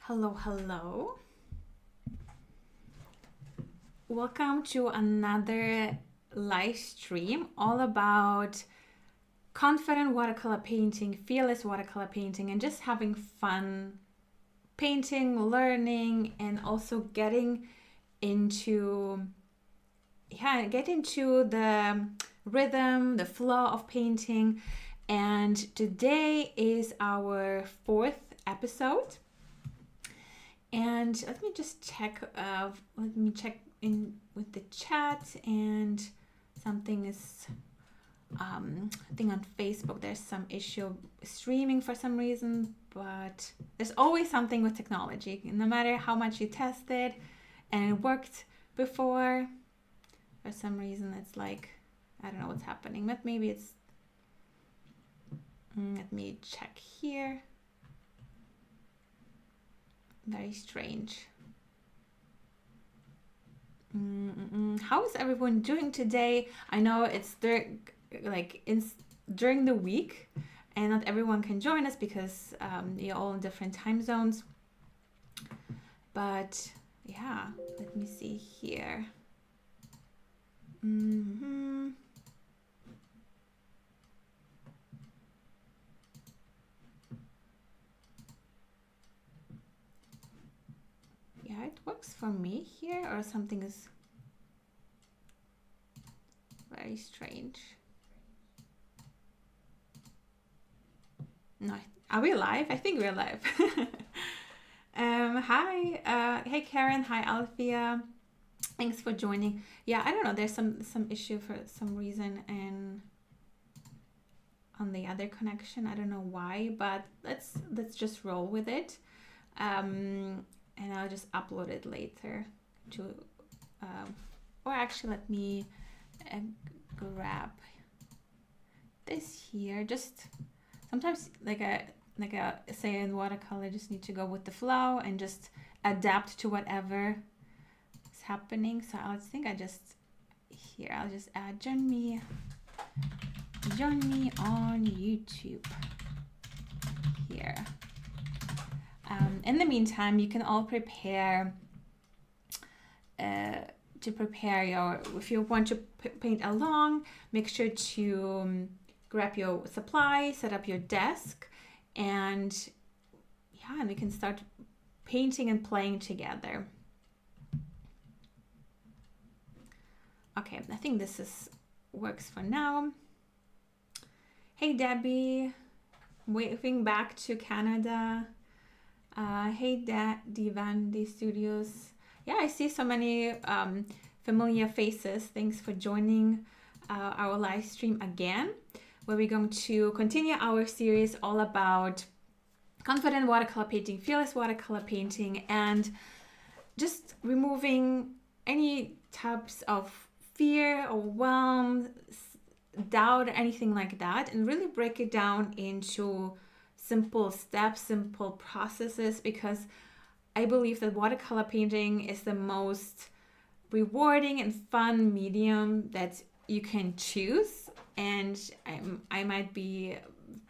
Hello, hello. Welcome to another live stream all about confident watercolor painting, fearless watercolor painting, and just having fun painting, learning, and also getting into the rhythm, the flow of painting. And today is our fourth episode. And let me just check. Let me check in with the chat. And something is. I think on Facebook there's some issue streaming for some reason, but there's always something with technology. No matter how much you test it, and it worked before, for some reason it's like I don't know what's happening. But maybe it's. Let me check here. Very strange. How is everyone doing today? I know it's during the week, and not everyone can join us because you're all in different time zones. But yeah, let me see here. Yeah, it works for me here, or something is very strange. No, are we live? I think we're live. Hi, hey Karen, hi Althea. Thanks for joining. Yeah, I don't know. There's some issue for some reason and on the other connection. I don't know why, but let's just roll with it. And I'll just upload it later to, or actually let me grab this here. Just sometimes like I say in watercolor, just need to go with the flow and just adapt to whatever is happening. So I'll just add join me on YouTube here. In the meantime, you can all prepare if you want to paint along, make sure to grab your supply, set up your desk, and we can start painting and playing together. Okay, I think this works for now. Hey Debbie, waving back to Canada. Hey Divandi Studios. Yeah, I see so many familiar faces. Thanks for joining our live stream again, where we're going to continue our series all about confident watercolor painting, fearless watercolor painting, and just removing any types of fear, overwhelm, doubt, anything like that, and really break it down into simple steps, simple processes, because I believe that watercolor painting is the most rewarding and fun medium that you can choose. And I might be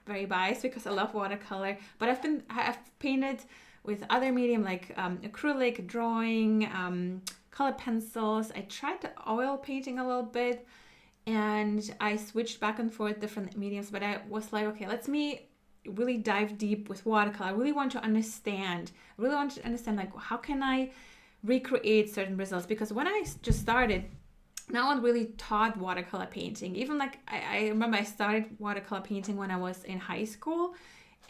very biased because I love watercolor, but I've painted with other medium like acrylic, drawing, color pencils. I tried the oil painting a little bit, and I switched back and forth different mediums, but I was like, okay, let's really dive deep with watercolor. I really want to understand like how can I recreate certain results, because when I just started, no one really taught watercolor painting. Even like I remember I started watercolor painting when I was in high school,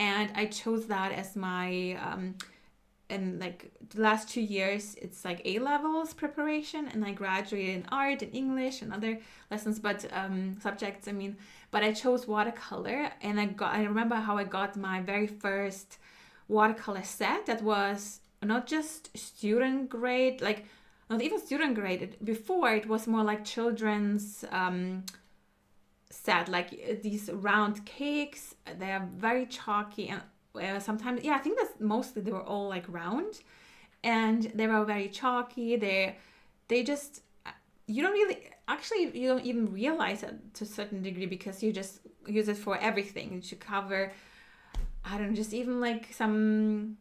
and I chose that as my and like the last 2 years it's like A-levels preparation, and I graduated in art and English and other lessons, but subjects, but I chose watercolor. And I remember how I got my very first watercolor set that was not just student grade, like not even student grade. Before it was more like children's set, like these round cakes. They are very chalky, and sometimes, I think that's mostly they were all like round, and they were very chalky. They just, you don't even realize it to a certain degree, because you just use it for everything to cover, I don't know, just even like some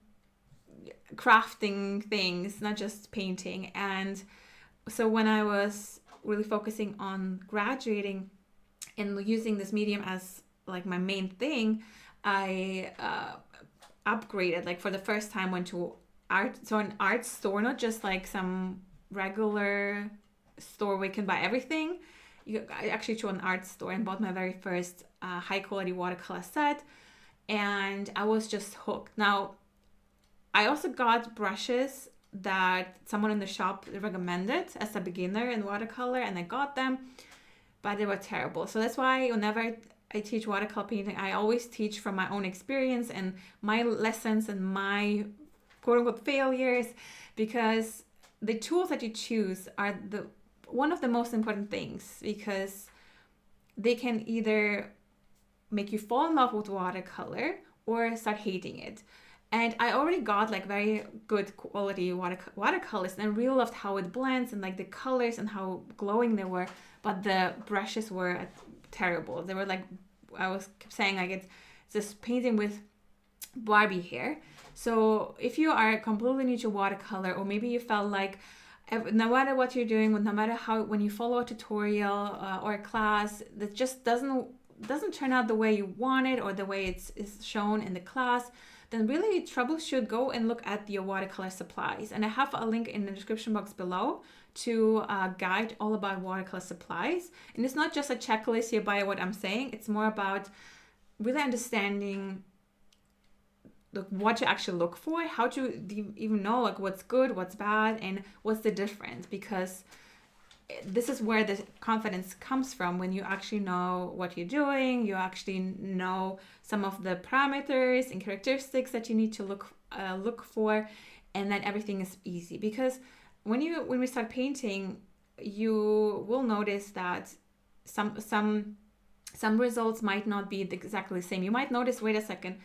crafting things, not just painting. And so when I was really focusing on graduating and using this medium as like my main thing, I upgraded, like for the first time went to an art store, not just like some regular store where you can buy everything. I actually to an art store and bought my very first high quality watercolor set, and I was just hooked. Now, I also got brushes that someone in the shop recommended as a beginner in watercolor, and I got them, but they were terrible. So that's why whenever I teach watercolor painting, I always teach from my own experience and my lessons and my quote unquote failures, because the tools that you choose are one of the most important things, because they can either make you fall in love with watercolor or start hating it. And I already got like very good quality watercolors, and I really loved how it blends and like the colors and how glowing they were, but the brushes were terrible. They were like, I was saying, like it's just painting with Barbie hair. So if you are completely new to watercolor, or maybe you felt like no matter what you're doing, no matter how, when you follow a tutorial or a class that just doesn't turn out the way you want it or the way it's shown in the class, then really troubleshoot, go and look at your watercolor supplies. And I have a link in the description box below to a guide all about watercolor supplies. And it's not just a checklist here by what I'm saying, it's more about really understanding what to actually look for, how to even know like what's good, what's bad, and what's the difference, because this is where the confidence comes from. When you actually know what you're doing, you actually know some of the parameters and characteristics that you need to look for, and then everything is easy. Because when we start painting, you will notice that some results might not be exactly the same. You might notice, wait a second,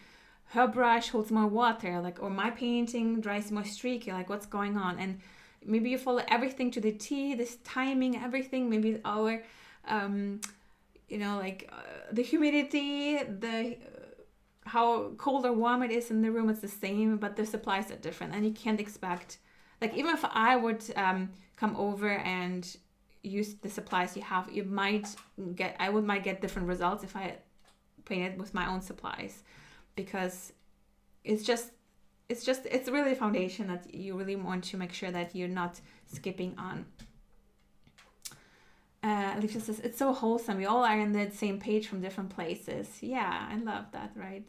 her brush holds more water, like, or my painting dries more streaky, like what's going on? And maybe you follow everything to the T, this timing, everything, maybe our, the humidity, how cold or warm it is in the room, it's the same, but the supplies are different, and you can't expect, like, even if I would come over and use the supplies you have, might get different results if I painted with my own supplies, because it's really a foundation that you really want to make sure that you're not skipping on. Alicia says, it's so wholesome. We all are on the same page from different places. Yeah, I love that, right?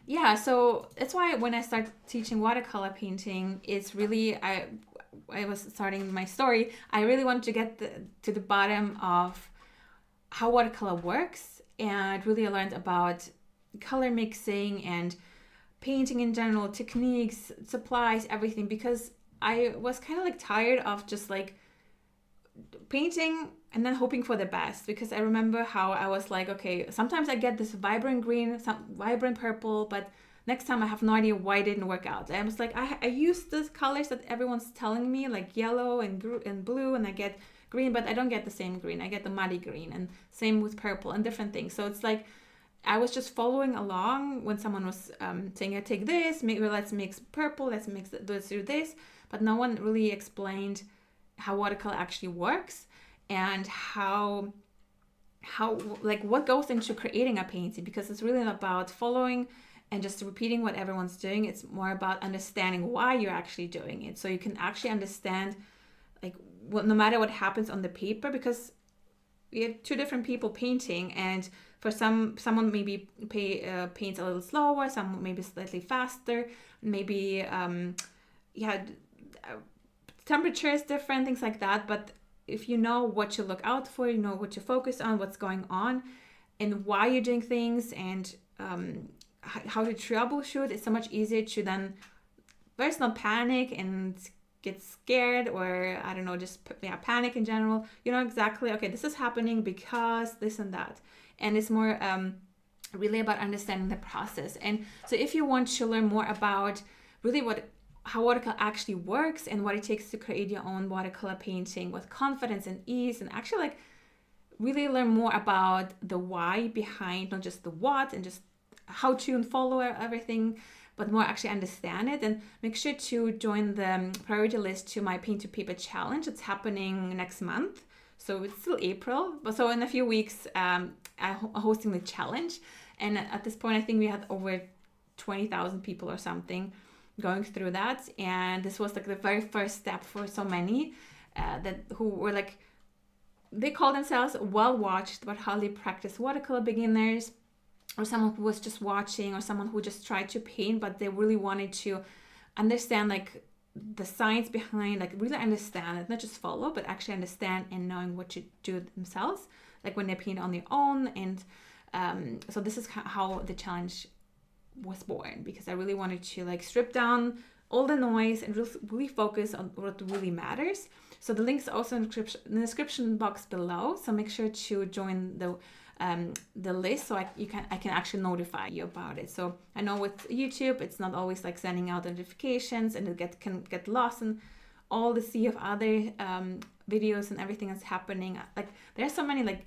Yeah, so that's why when I start teaching watercolor painting, it's really, I was starting my story, I really wanted to get to the bottom of how watercolor works, and really learned about color mixing and painting in general, techniques, supplies, everything, because I was kind of like tired of just like painting and then hoping for the best. Because I remember how I was like, okay, sometimes I get this vibrant green, some vibrant purple, but next time I have no idea why it didn't work out. I was like, I use the colors that everyone's telling me, like yellow and blue, and I get green, but I don't get the same green. I get the muddy green, and same with purple and different things. So it's like I was just following along when someone was saying, take this, maybe let's mix purple, let's do this, but no one really explained how watercolor actually works, and how like what goes into creating a painting, because it's really not about following and just repeating what everyone's doing. It's more about understanding why you're actually doing it, so you can actually understand, like, no matter what happens on the paper, because we have two different people painting, and for someone maybe paints a little slower, some maybe slightly faster, maybe temperature is different, things like that. But if you know what to look out for, you know what to focus on, what's going on, and why you're doing things, and how to troubleshoot, it's so much easier to then first not panic and get scared, or I don't know, just panic in general. You know exactly, okay, this is happening because this and that. And it's more really about understanding the process. And so if you want to learn more about really how watercolor actually works and what it takes to create your own watercolor painting with confidence and ease, and actually like really learn more about the why behind, not just the what, and just how to and follow everything, but more actually understand it. And make sure to join the priority list to my Paint to Paper challenge. It's happening next month. So it's still April, but so in a few weeks, I'm hosting the challenge. And at this point, I think we had over 20,000 people or something going through that. And this was like the very first step for so many who were like, they call themselves well-watched but hardly practiced watercolor beginners, or someone who was just watching, or someone who just tried to paint, but they really wanted to understand like the science behind, like really understand it, not just follow, but actually understand and knowing what to do themselves, like when they paint on their own. And so this is how the challenge was born, because I really wanted to like strip down all the noise and really focus on what really matters. So the link's also in the description box below. So make sure to join the list so I can actually notify you about it. So I know with YouTube, it's not always like sending out notifications, and it can get lost in all the sea of other videos and everything that's happening. Like there's so many like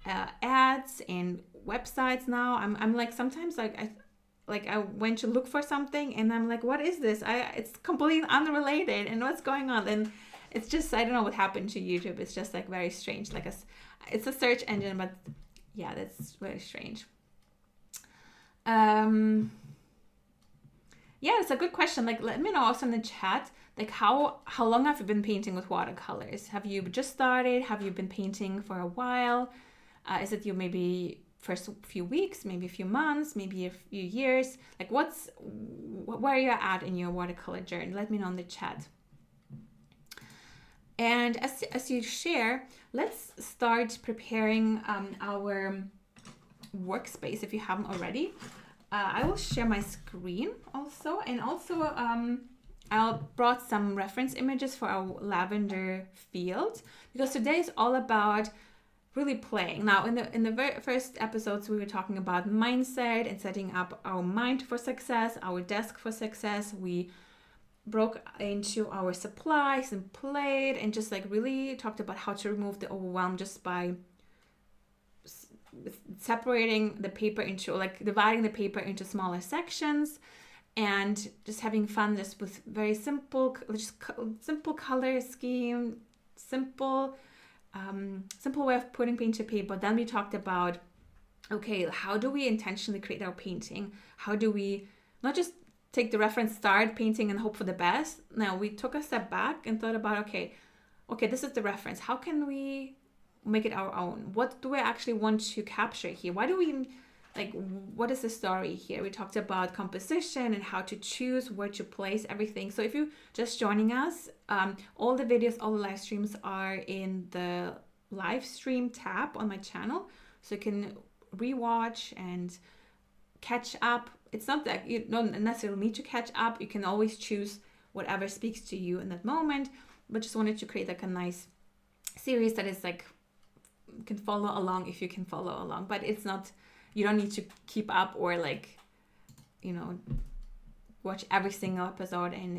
ads and websites now. I'm like, sometimes I went to look for something and I'm like, what is this? It's completely unrelated, and what's going on? And it's just, I don't know what happened to YouTube. It's just like very strange. Like it's a search engine, but yeah, that's very strange. Yeah, it's a good question. Like, let me know also in the chat, like how long have you been painting with watercolors? Have you just started? Have you been painting for a while? Is it your maybe first few weeks, maybe a few months, maybe a few years? Like where you're at in your watercolor journey? Let me know in the chat. And as you share, let's start preparing our workspace if you haven't already. I will share my screen also, and also I brought some reference images for our lavender field, because today is all about really playing. Now, in the very first episodes, we were talking about mindset and setting up our mind for success, our desk for success. We broke into our supplies and played, and just like really talked about how to remove the overwhelm just by separating the paper into, like dividing the paper into smaller sections, and just having fun just with very simple color scheme, simple way of putting paint to paper. Then we talked about, okay, how do we intentionally create our painting? How do we not just take the reference, start painting and hope for the best? Now we took a step back and thought about, okay, this is the reference. How can we make it our own? What do I actually want to capture here? Why do we, like, what is the story here? We talked about composition and how to choose where to place everything. So if you're just joining us, all the videos, all the live streams are in the live stream tab on my channel. So you can rewatch and catch up. It's not that you don't necessarily need to catch up. You can always choose whatever speaks to you in that moment, but just wanted to create like a nice series that is like, you can follow along if you can follow along, but it's not, you don't need to keep up or like, watch every single episode, and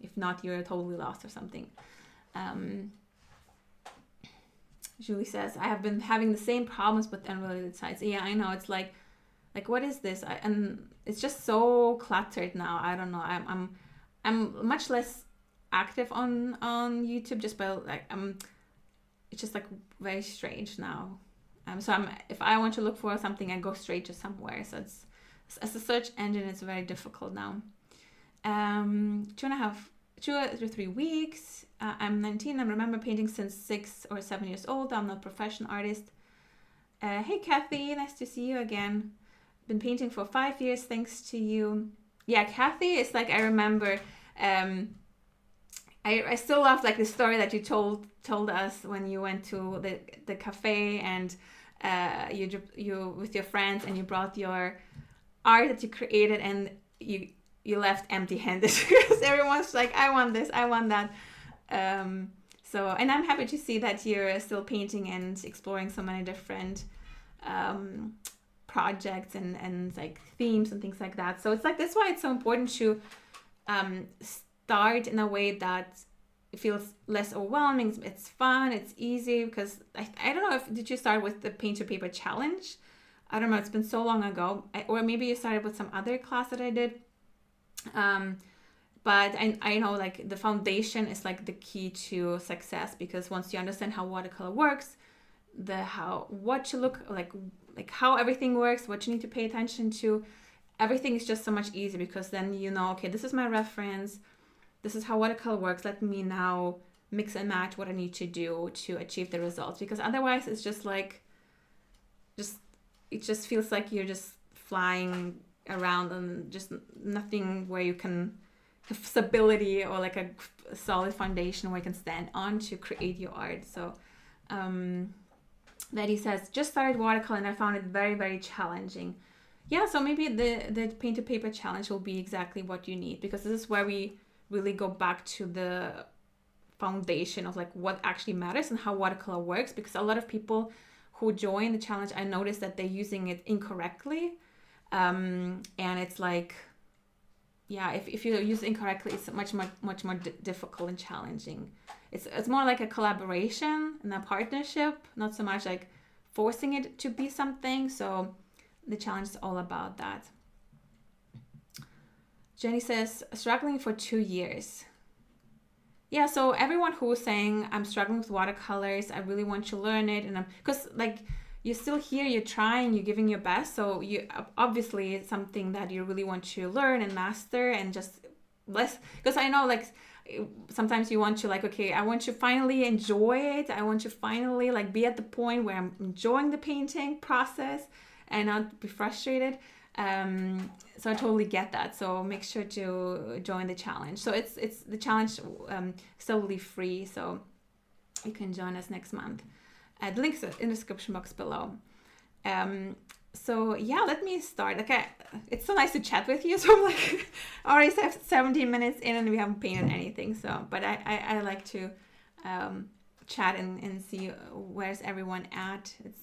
if not, you're totally lost or something. Julie says, I have been having the same problems with unrelated sites. Yeah, I know. It's like what is this? And it's just so cluttered now. I don't know. I'm much less active on YouTube, just by like it's just like very strange now. So if I want to look for something, I go straight to somewhere. So it's, as a search engine, it's very difficult now. 2 or 3 weeks. I'm 19. I remember painting since 6 or 7 years old. I'm not a professional artist. Hey Kathy, nice to see you again. Been painting for 5 years, thanks to you. Yeah, Kathy is like, I remember. I still love like the story that you told us when you went to the cafe, and you with your friends, and you brought your art that you created, and you left empty-handed because everyone's like, I want this, I want that. So, and I'm happy to see that you're still painting and exploring so many different projects and like themes and things like that. So it's like, that's why it's so important to start in a way that it feels less overwhelming. It's fun, it's easy, because I don't know did you start with the paint to paper challenge? I don't know, it's been so long ago. Or maybe you started with some other class that I did. But I know like the foundation is like the key to success, because once you understand how watercolor works, what you look like how everything works, what you need to pay attention to, everything is just so much easier, because then you know, okay, this is my reference, this is how watercolor works, let me now mix and match what I need to do to achieve the results. Because otherwise it's just like it just feels like you're just flying around and just nothing where you can have stability or like a solid foundation where you can stand on to create your art. So Betty says, just started watercolor and I found it very, very challenging. Yeah, so maybe the paint to paper challenge will be exactly what you need, because this is where we really go back to the foundation of like what actually matters and how watercolor works. Because a lot of people who join the challenge, I noticed that they're using it incorrectly. And it's like, yeah, if you use it incorrectly, it's much more difficult and challenging. It's more like a collaboration and a partnership, not so much like forcing it to be something. So the challenge is all about that. Jenny says, struggling for 2 years. Yeah, so everyone who was saying, I'm struggling with watercolors, I really want to learn it, and because like you're still here, you're trying, you're giving your best, so you obviously it's something that you really want to learn and master, and just less, because I know like sometimes you want to like, okay, I want to finally enjoy it, I want to finally like be at the point where I'm enjoying the painting process and not be frustrated. So I totally get that. So make sure to join the challenge. So it's the challenge solely free, so you can join us next month. The links in the description box below. So yeah, let me start. Okay, it's so nice to chat with you. So I'm like already 17 minutes in and we haven't painted anything. So, but I like to chat and see where's everyone at. It's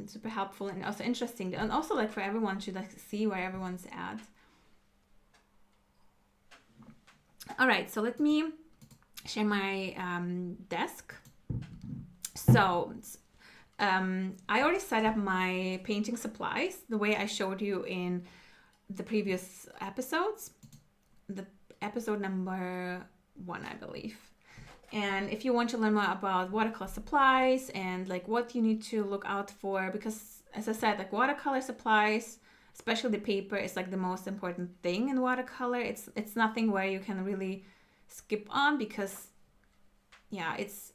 super helpful and also interesting, and also like for everyone to like see where everyone's at. All right, so let me share my desk. So I already set up my painting supplies the way I showed you in the previous episodes, the episode number 1, I believe. And if you want to learn more about watercolor supplies and like what you need to look out for, because as I said, like watercolor supplies, especially the paper, is like the most important thing in watercolor. It's nothing where you can really skip on, because yeah, it's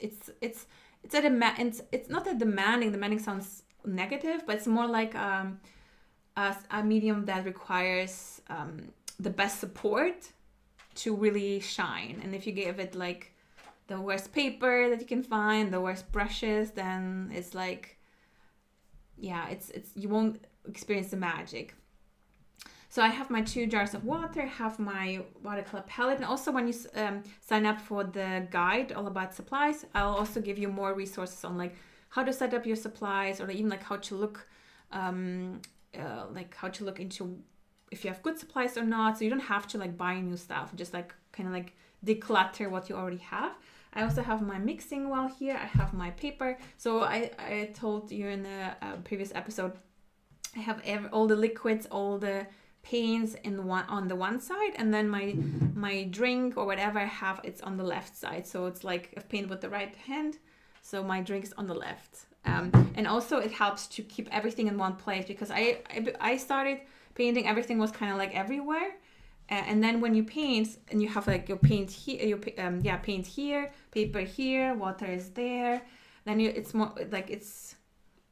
not that demanding. Demanding sounds negative, but it's more like a medium that requires the best support to really shine. And if you give it like the worst paper that you can find, the worst brushes, then it's like, yeah, it's you won't experience the magic. So I have my 2 jars of water, I have my watercolor palette, and also when you sign up for the guide all about supplies, I'll also give you more resources on like how to set up your supplies, or even like how to look into if you have good supplies or not. So you don't have to like buy new stuff, just like kind of like declutter what you already have. I also have my mixing well here. I have my paper. So I told you in the previous episode, I have all the liquids, all the paints on the one side, and then my drink or whatever I have, it's on the left side. So it's like I've painted with the right hand, so my drink is on the left. And also it helps to keep everything in one place, because I started painting, everything was kind of like everywhere. And then when you paint and you have like your paint here, paint here, paper here, water is there, then it's more like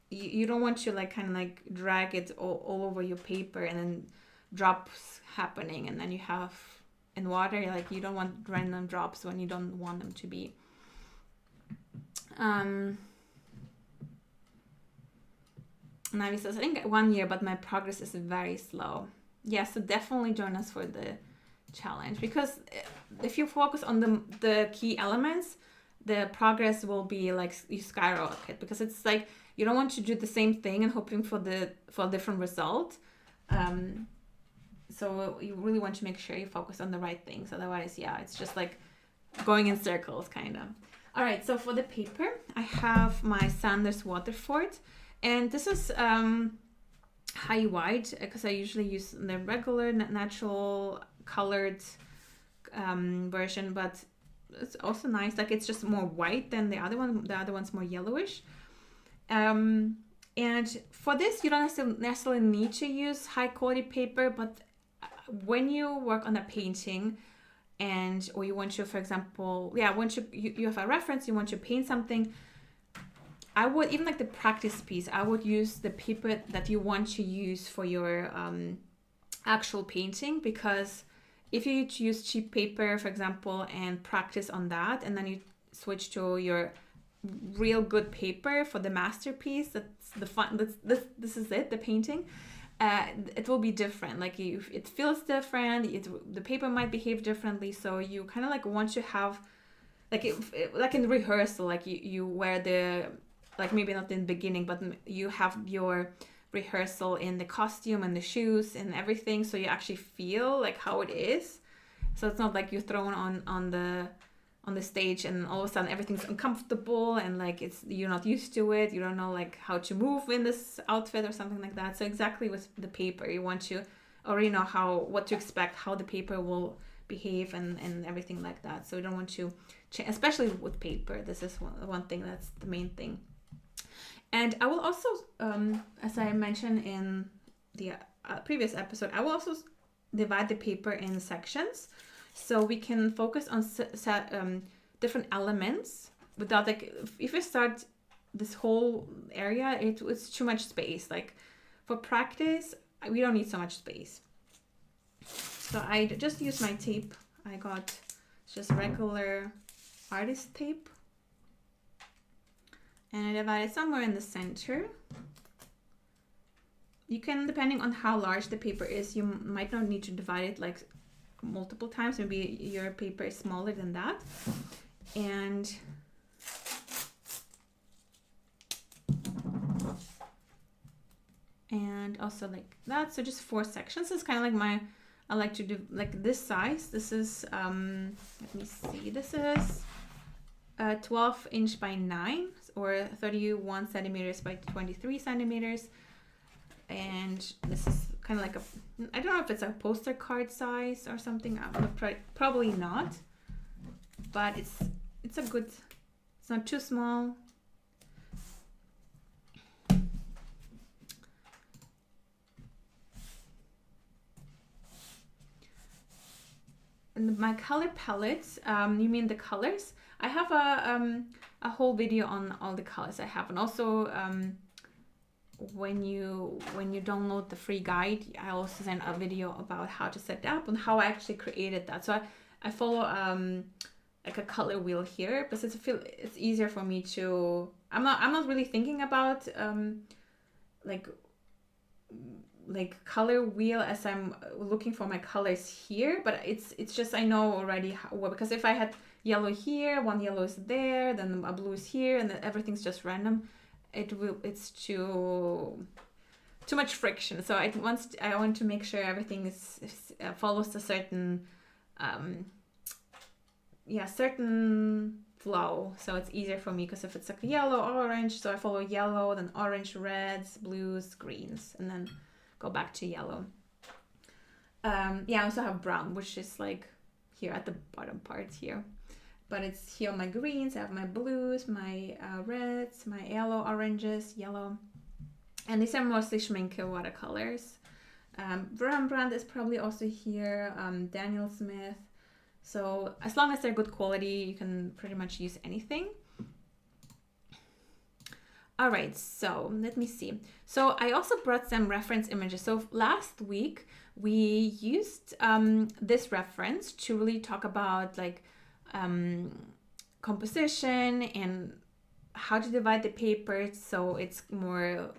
you don't want to like kind of like drag it all over your paper and then drops happening, and then you have in water, like you don't want random drops when you don't want them to be. Navi says, I think 1 year, but my progress is very slow. Yeah, so definitely join us for the challenge, because if you focus on the key elements, the progress will be like you skyrocket, because it's like you don't want to do the same thing and hoping for a different result. So you really want to make sure you focus on the right things. Otherwise, yeah, it's just like going in circles kind of. All right, so for the paper, I have my Sanders Waterford, and this is high white, because I usually use the regular natural colored version, but it's also nice. Like it's just more white than the other one. The other one's more yellowish. And for this, you don't necessarily need to use high quality paper, but when you work on a painting, or you want to, for example, once you have a reference, you want to paint something, I would, even like the practice piece, I would use the paper that you want to use for your actual painting, because if you use cheap paper, for example, and practice on that, and then you switch to your real good paper for the masterpiece, that's the fun, this is it, the painting, it will be different. Like it feels different, the paper might behave differently, so you kind of like want to have, like like in rehearsal, like you wear the, like maybe not in the beginning, but you have your rehearsal in the costume and the shoes and everything, so you actually feel like how it is. So it's not like you're thrown on the stage and all of a sudden everything's uncomfortable and like you're not used to it, you don't know like how to move in this outfit or something like that. So exactly with the paper, you want to already know what to expect, how the paper will behave and everything like that. So you don't want to change, especially with paper. This is one thing, that's the main thing. And I will also, as I mentioned in the previous episode, I will also divide the paper in sections, so we can focus on different elements without, like, if you start this whole area, it's too much space. Like for practice, we don't need so much space. So I just use my tape. I got just regular artist tape. And I divide it somewhere in the center. You can, depending on how large the paper is, you might not need to divide it like multiple times. Maybe your paper is smaller than that. And also like that. So just 4 sections. This is kind of like I like to do like this size. This is, let me see, this is 12 inch by 9 or 31 centimeters by 23 centimeters. And this is kind of like I don't know if it's a poster card size or something. Probably not, but it's a good, it's not too small. And my color palettes, you mean the colors? I have a whole video on all the colors I have, and also when you download the free guide, I also send a video about how to set it up and how I actually created that. So I follow like a color wheel here, because it's easier for me to, I'm not really thinking about like color wheel as I'm looking for my colors here, but it's just, I know already because if I had yellow here, one yellow is there, then a blue is here, and then everything's just random, it's too much friction. So I want to make sure everything follows a certain certain flow, so it's easier for me, because if it's like yellow, orange, so I follow yellow, then orange, reds, blues, greens, and then go back to yellow. I also have brown, which is like here at the bottom part here, but it's here my greens. I have my blues, my reds, my yellow, oranges, yellow, and these are mostly Schminke watercolors. Rembrandt is probably also here, Daniel Smith. So as long as they're good quality, you can pretty much use anything. All right, so let me see. So I also brought some reference images. So last week we used this reference to really talk about like composition and how to divide the paper so it's more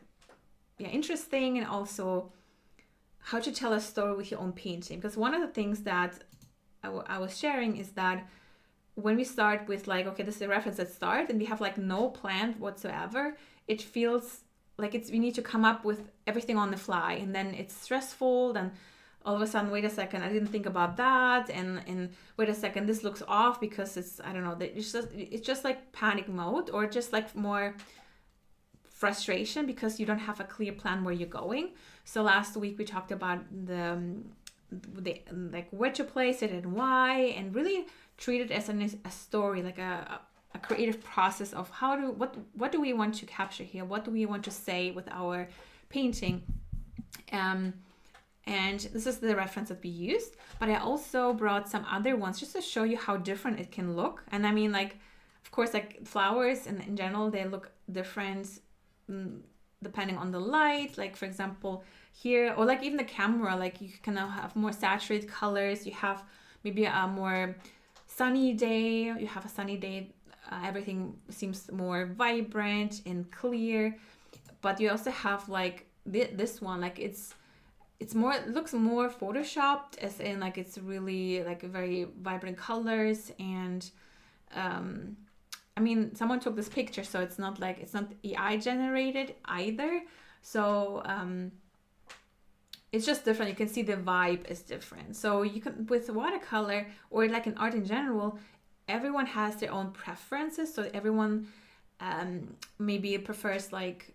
interesting, and also how to tell a story with your own painting. Because one of the things that I was sharing is that when we start with like, okay, this is a reference at start, and we have like no plan whatsoever, it feels like we need to come up with everything on the fly, and then it's stressful. Then all of a sudden, wait a second, I didn't think about that, and wait a second, this looks off because it's, I don't know, it's just like panic mode, or just like more frustration because you don't have a clear plan where you're going. So last week we talked about the like where to place it and why, and really treat it as a story, like a creative process of what do we want to capture here, what do we want to say with our painting. And this is the reference that we used, but I also brought some other ones just to show you how different it can look. And I mean, like, of course, like flowers and in general, they look different depending on the light. Like, for example, here, or like even the camera, like you can have more saturated colors. You have maybe a more sunny day. You have a sunny day. Everything seems more vibrant and clear. But you also have like this one, like it looks more photoshopped, as in like it's really like very vibrant colors. And I mean, someone took this picture, so it's not AI generated either. So it's just different. You can see the vibe is different. So you can, with watercolor or like in art in general, everyone has their own preferences. So everyone maybe prefers, like,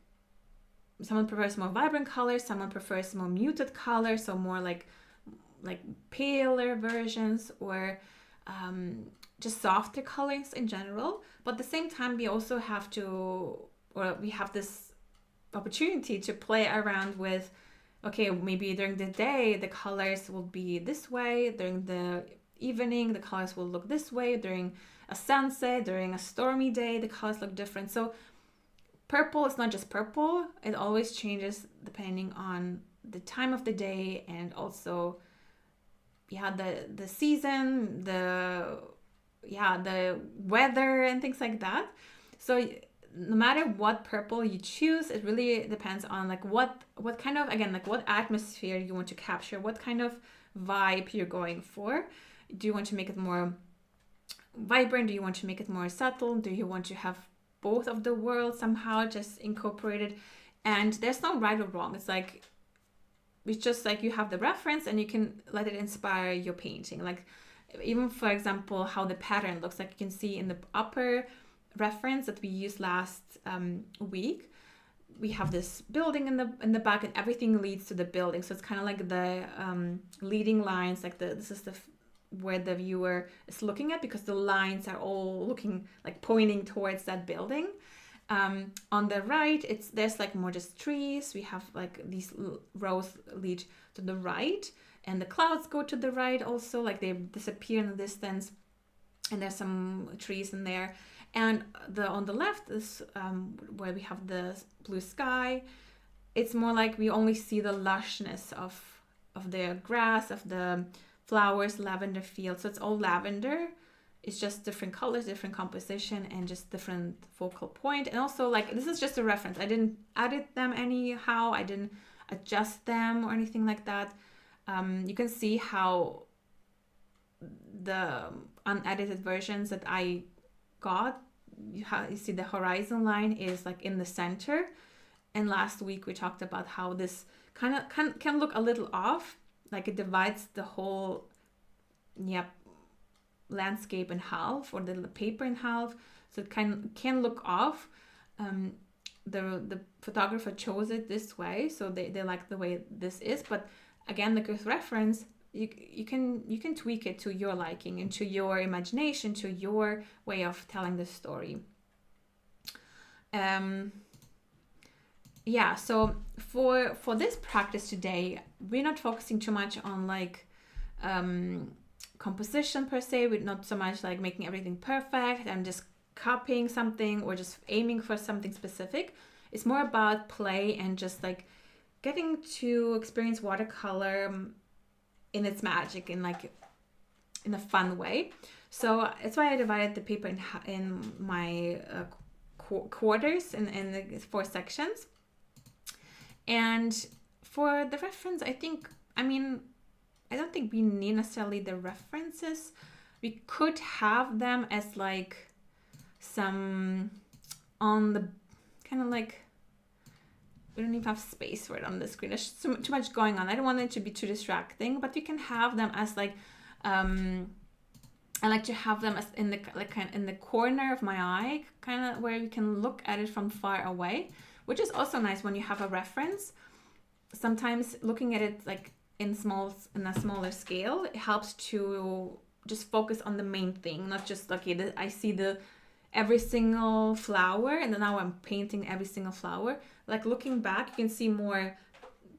someone prefers more vibrant colors, someone prefers more muted colors, so more like paler versions, or just softer colors in general. But at the same time, we also have we have this opportunity to play around with, okay, maybe during the day the colors will be this way, during the evening the colors will look this way, during a sunset, during a stormy day the colors look different. So purple is not just purple, it always changes depending on the time of the day, and also the season, the weather and things like that. So no matter what purple you choose, it really depends on like what kind of, again, like what atmosphere you want to capture, what kind of vibe you're going for. Do you want to make it more vibrant? Do you want to make it more subtle? Do you want to have both of the worlds somehow just incorporated? And there's no right or wrong. It's just like you have the reference and you can let it inspire your painting. Like, even for example, how the pattern looks, like you can see in the upper reference that we used last week, we have this building in the back, and everything leads to the building. So it's kind of like the leading lines, like this is where the viewer is looking at, because the lines are all looking like pointing towards that building. On the right, there's like more just trees. We have like these rows lead to the right, and the clouds go to the right also, like they disappear in the distance, and there's some trees in there. And on the left is where we have the blue sky. It's more like we only see the lushness of the grass, of the flowers, lavender field. So it's all lavender. It's just different colors, different composition, and just different focal point. And also, like, this is just a reference. I didn't edit them anyhow. I didn't adjust them or anything like that. You can see how the unedited versions that I got, you see the horizon line is like in the center. And last week we talked about how this kind of can look a little off, like it divides the whole landscape in half, or the paper in half, so it can look off. The photographer chose it this way, so they like the way this is. But again, like with reference, you can tweak it to your liking and to your imagination, to your way of telling the story. So for this practice today, we're not focusing too much on like composition per se. We're not so much like making everything perfect and just copying something or just aiming for something specific. It's more about play and just like getting to experience watercolor in its magic, in a fun way. So that's why I divided the paper in my quarters, in the 4 sections. And for the reference, I don't think we need necessarily the references. We could have them as like some on the kind of like, we don't even have space for it on the screen. There's too much going on. I don't want it to be too distracting, but we can have them as like, I like to have them as in the corner of my eye, kind of where you can look at it from far away, which is also nice when you have a reference. Sometimes looking at it like in a smaller scale, it helps to just focus on the main thing, not just, okay, I see every single flower and then now I'm painting every single flower. Like looking back, you can see more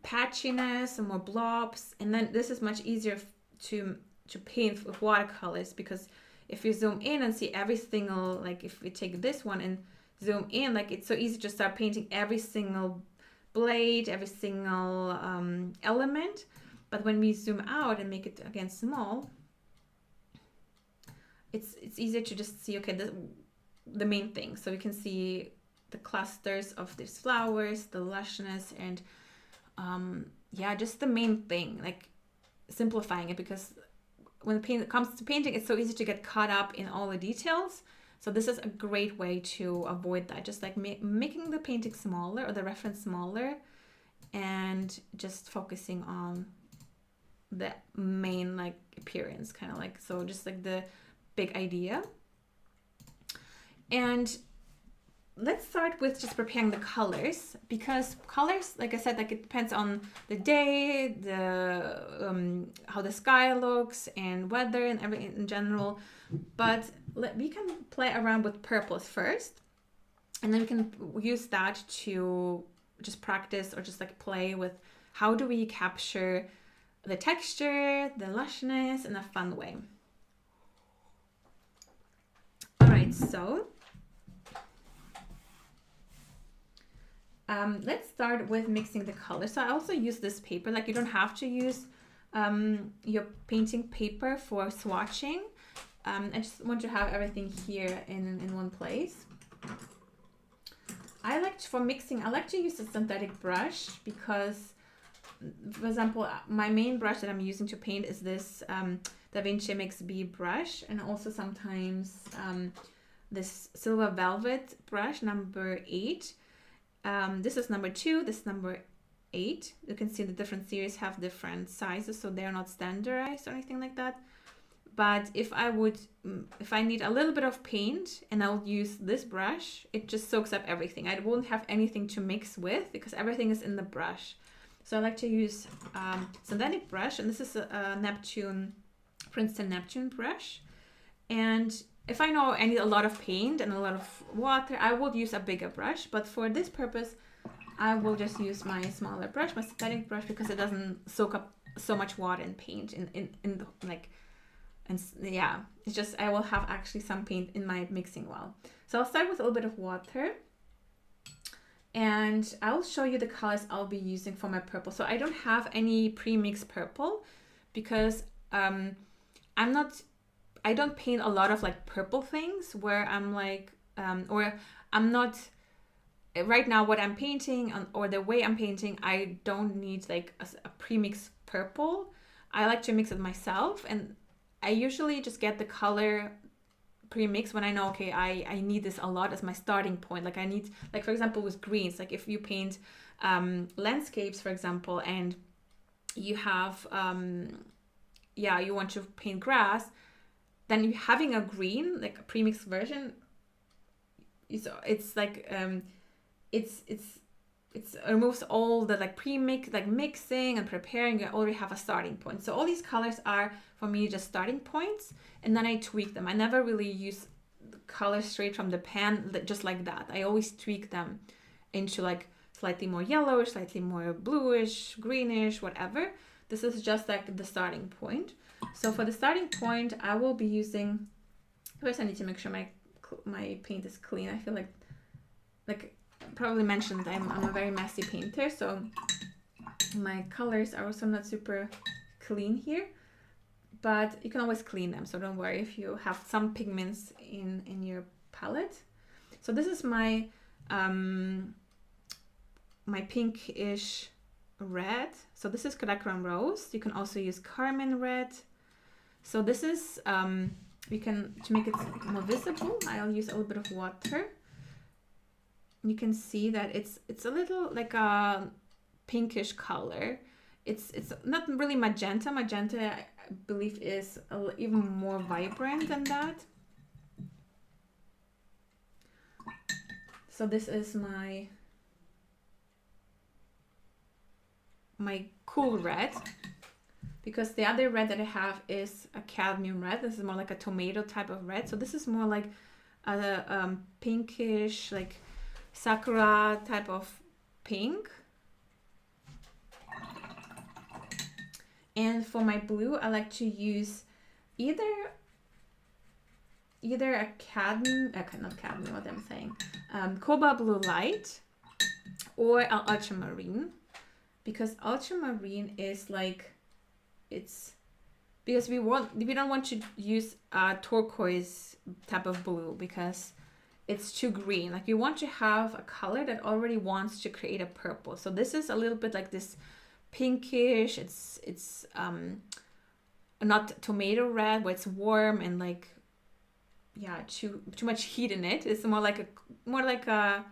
patchiness and more blobs, and then this is much easier to paint with watercolors, because if you zoom in and see every single, like if we take this one and zoom in, like it's so easy to start painting every single blade, every single element. But when we zoom out and make it again small, it's easier to just see, okay, the main thing. So we can see the clusters of these flowers, the lushness, and yeah, just the main thing, like simplifying it, because when it comes to painting, it's so easy to get caught up in all the details. So this is a great way to avoid that, just like making the painting smaller or the reference smaller and just focusing on the main like appearance, kind of like, so just like the big idea. And let's start with just preparing the colors, because colors, like I said, like it depends on the day, how the sky looks and weather and everything in general. But we can play around with purples first, and then we can use that to just practice or just like play with how do we capture the texture, the lushness in a fun way. All right, so let's start with mixing the colors. So I also use this paper, like you don't have to use your painting paper for swatching. I just want to have everything here in one place. For mixing, I like to use a synthetic brush because, for example, my main brush that I'm using to paint is this Da Vinci MXB brush, and also sometimes this silver velvet brush, number 8. This is number 2, this is number 8. You can see the different series have different sizes, so they're not standardized or anything like that. But if I need a little bit of paint and I'll use this brush, it just soaks up everything. I won't have anything to mix with because everything is in the brush. So I like to use synthetic brush, and this is a Princeton Neptune brush. And if I know I need a lot of paint and a lot of water, I will use a bigger brush. But for this purpose, I will just use my smaller brush, my synthetic brush, because it doesn't soak up so much water and paint and yeah, it's just, I will have actually some paint in my mixing well. So I'll start with a little bit of water, and I'll show you the colors I'll be using for my purple. So I don't have any pre-mixed purple because I don't paint a lot of like purple things where I'm like, or I'm not, right now what I'm painting or the way I'm painting, I don't need like a pre-mixed purple. I like to mix it myself, and I usually just get the color pre-mixed when I know, okay, I need this a lot as my starting point. Like I need, like for example with greens, like if you paint landscapes, for example, and you have, you want to paint grass, then you having a green, like a pre-mixed version, it's like, it removes all the like pre-mix, like mixing and preparing. You already have a starting point. So all these colors are for me just starting points, and then I tweak them. I never really use the colors straight from the pan just like that. I always tweak them into like slightly more yellowish, slightly more bluish, greenish, whatever. This is just like the starting point. So for the starting point, I will be using, first I need to make sure my paint is clean. I feel like probably mentioned, I'm a very messy painter, so my colors are also not super clean here, but you can always clean them, so don't worry if you have some pigments in your palette. So this is my my pinkish red. So this is Kodachrome Rose. You can also use Carmine Red. So this is to make it more visible, I'll use a little bit of water. You can see that it's a little like a pinkish color. It's not really magenta. Magenta, I believe, is even more vibrant than that. So this is my my cool red, because the other red that I have is a cadmium red. This is more like a tomato type of red. So this is more like a pinkish, like sakura type of pink. And for my blue, I like to use either a cadmium, not cadmium, what I'm saying, cobalt blue light, or an ultramarine, because ultramarine is like, it's because we don't want to use a turquoise type of blue because it's too green. Like, we want to have a color that already wants to create a purple. So this is a little bit like this pinkish. It's not tomato red, but it's warm and like, yeah, too much heat in it. It's more like a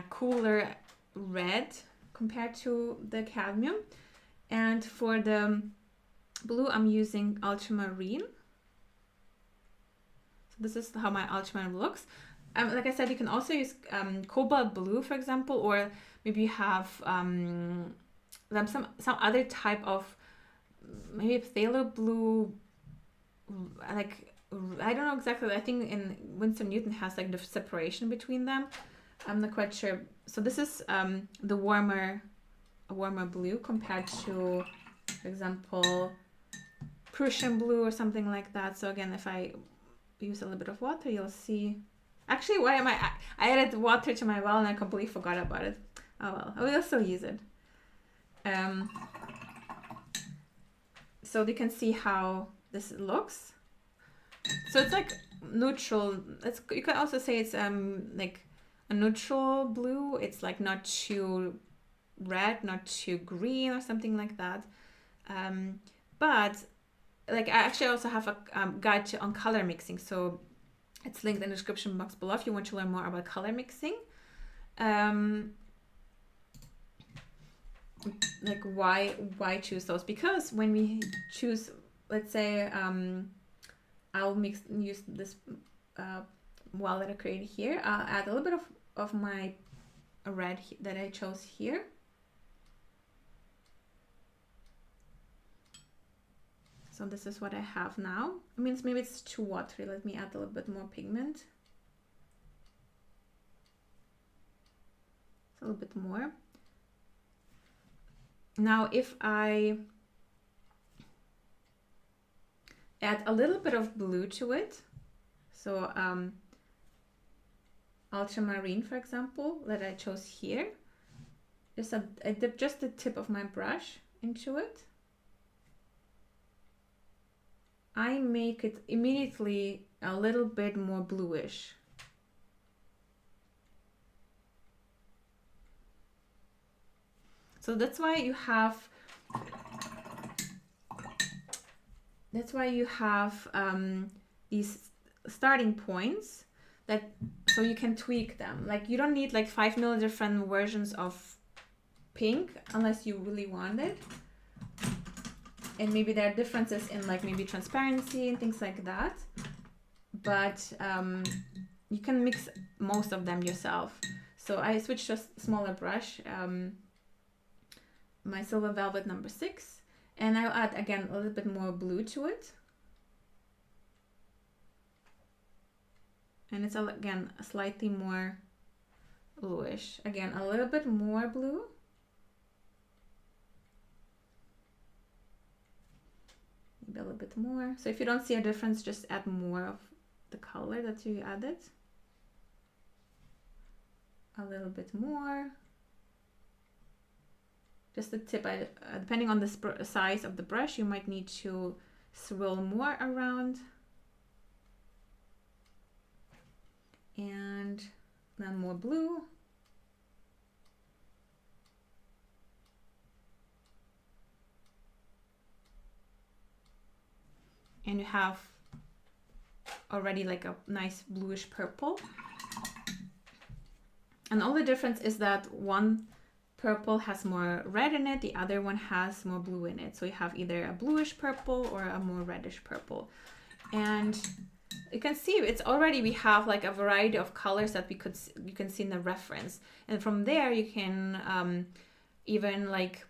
cooler red compared to the cadmium. And for the blue, I'm using ultramarine. So this is how my ultramarine looks. Like I said, you can also use cobalt blue, for example, or maybe you have some other type of, maybe phthalo blue, like, I don't know exactly. I think in Winsor Newton has like the separation between them. I'm not quite sure. So this is the warmer blue compared to, for example, Prussian blue or something like that. So again, if I use a little bit of water, you'll see. Actually, why am I added water to my well and I completely forgot about it. Oh well, I will still use it. So you can see how this looks. So it's like neutral. You can also say it's like a neutral blue. It's like not too red, not too green or something like that. But like, I actually also have a guide on color mixing. So it's linked in the description box below if you want to learn more about color mixing. Like why choose those? Because when we choose, let's say, I'll use this well that I created here. I'll add a little bit of my red that I chose here. So this is what I have now. It means maybe it's too watery. Let me add a little bit more pigment. It's a little bit more. Now, if I add a little bit of blue to it, so ultramarine, for example, that I chose here, I dip just the tip of my brush into it. I make it immediately a little bit more bluish. So that's why you have these starting points, so you can tweak them. Like, you don't need like 5 million different versions of pink unless you really want it. And maybe there are differences in like maybe transparency and things like that. But you can mix most of them yourself. So I switched to a smaller brush, my Silver Velvet number 6. And I'll add again a little bit more blue to it. And it's again slightly more bluish. Again, a little bit more blue. Maybe a little bit more. So if you don't see a difference, just add more of the color that you added. A little bit more. Just the tip. Depending on the size of the brush, you might need to swirl more around. And then more blue. And you have already like a nice bluish purple. And all the difference is that one purple has more red in it, the other one has more blue in it. So you have either a bluish purple or a more reddish purple. And you can see it's already, we have like a variety of colors that you can see in the reference, and from there you can even like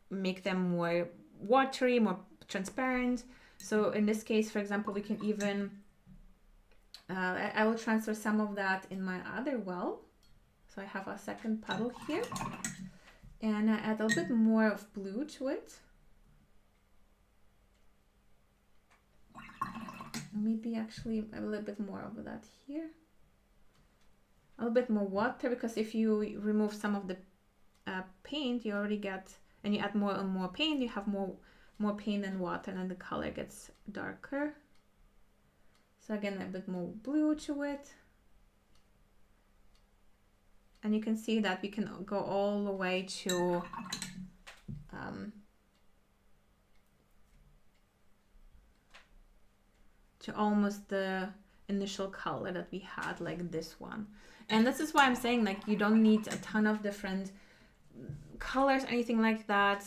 make them more watery, more transparent. So in this case, for example, we can even I will transfer some of that in my other well. So I have a second puddle here, and I add a little bit more of blue to it. Maybe actually a little bit more of that here. A little bit more water, because if you remove some of the paint, you already get, and you add more and more paint, you have more paint and water, and then the color gets darker. So again, a bit more blue to it. And you can see that we can go all the way to almost the initial color that we had, like this one. And this is why I'm saying, like, you don't need a ton of different colors, anything like that.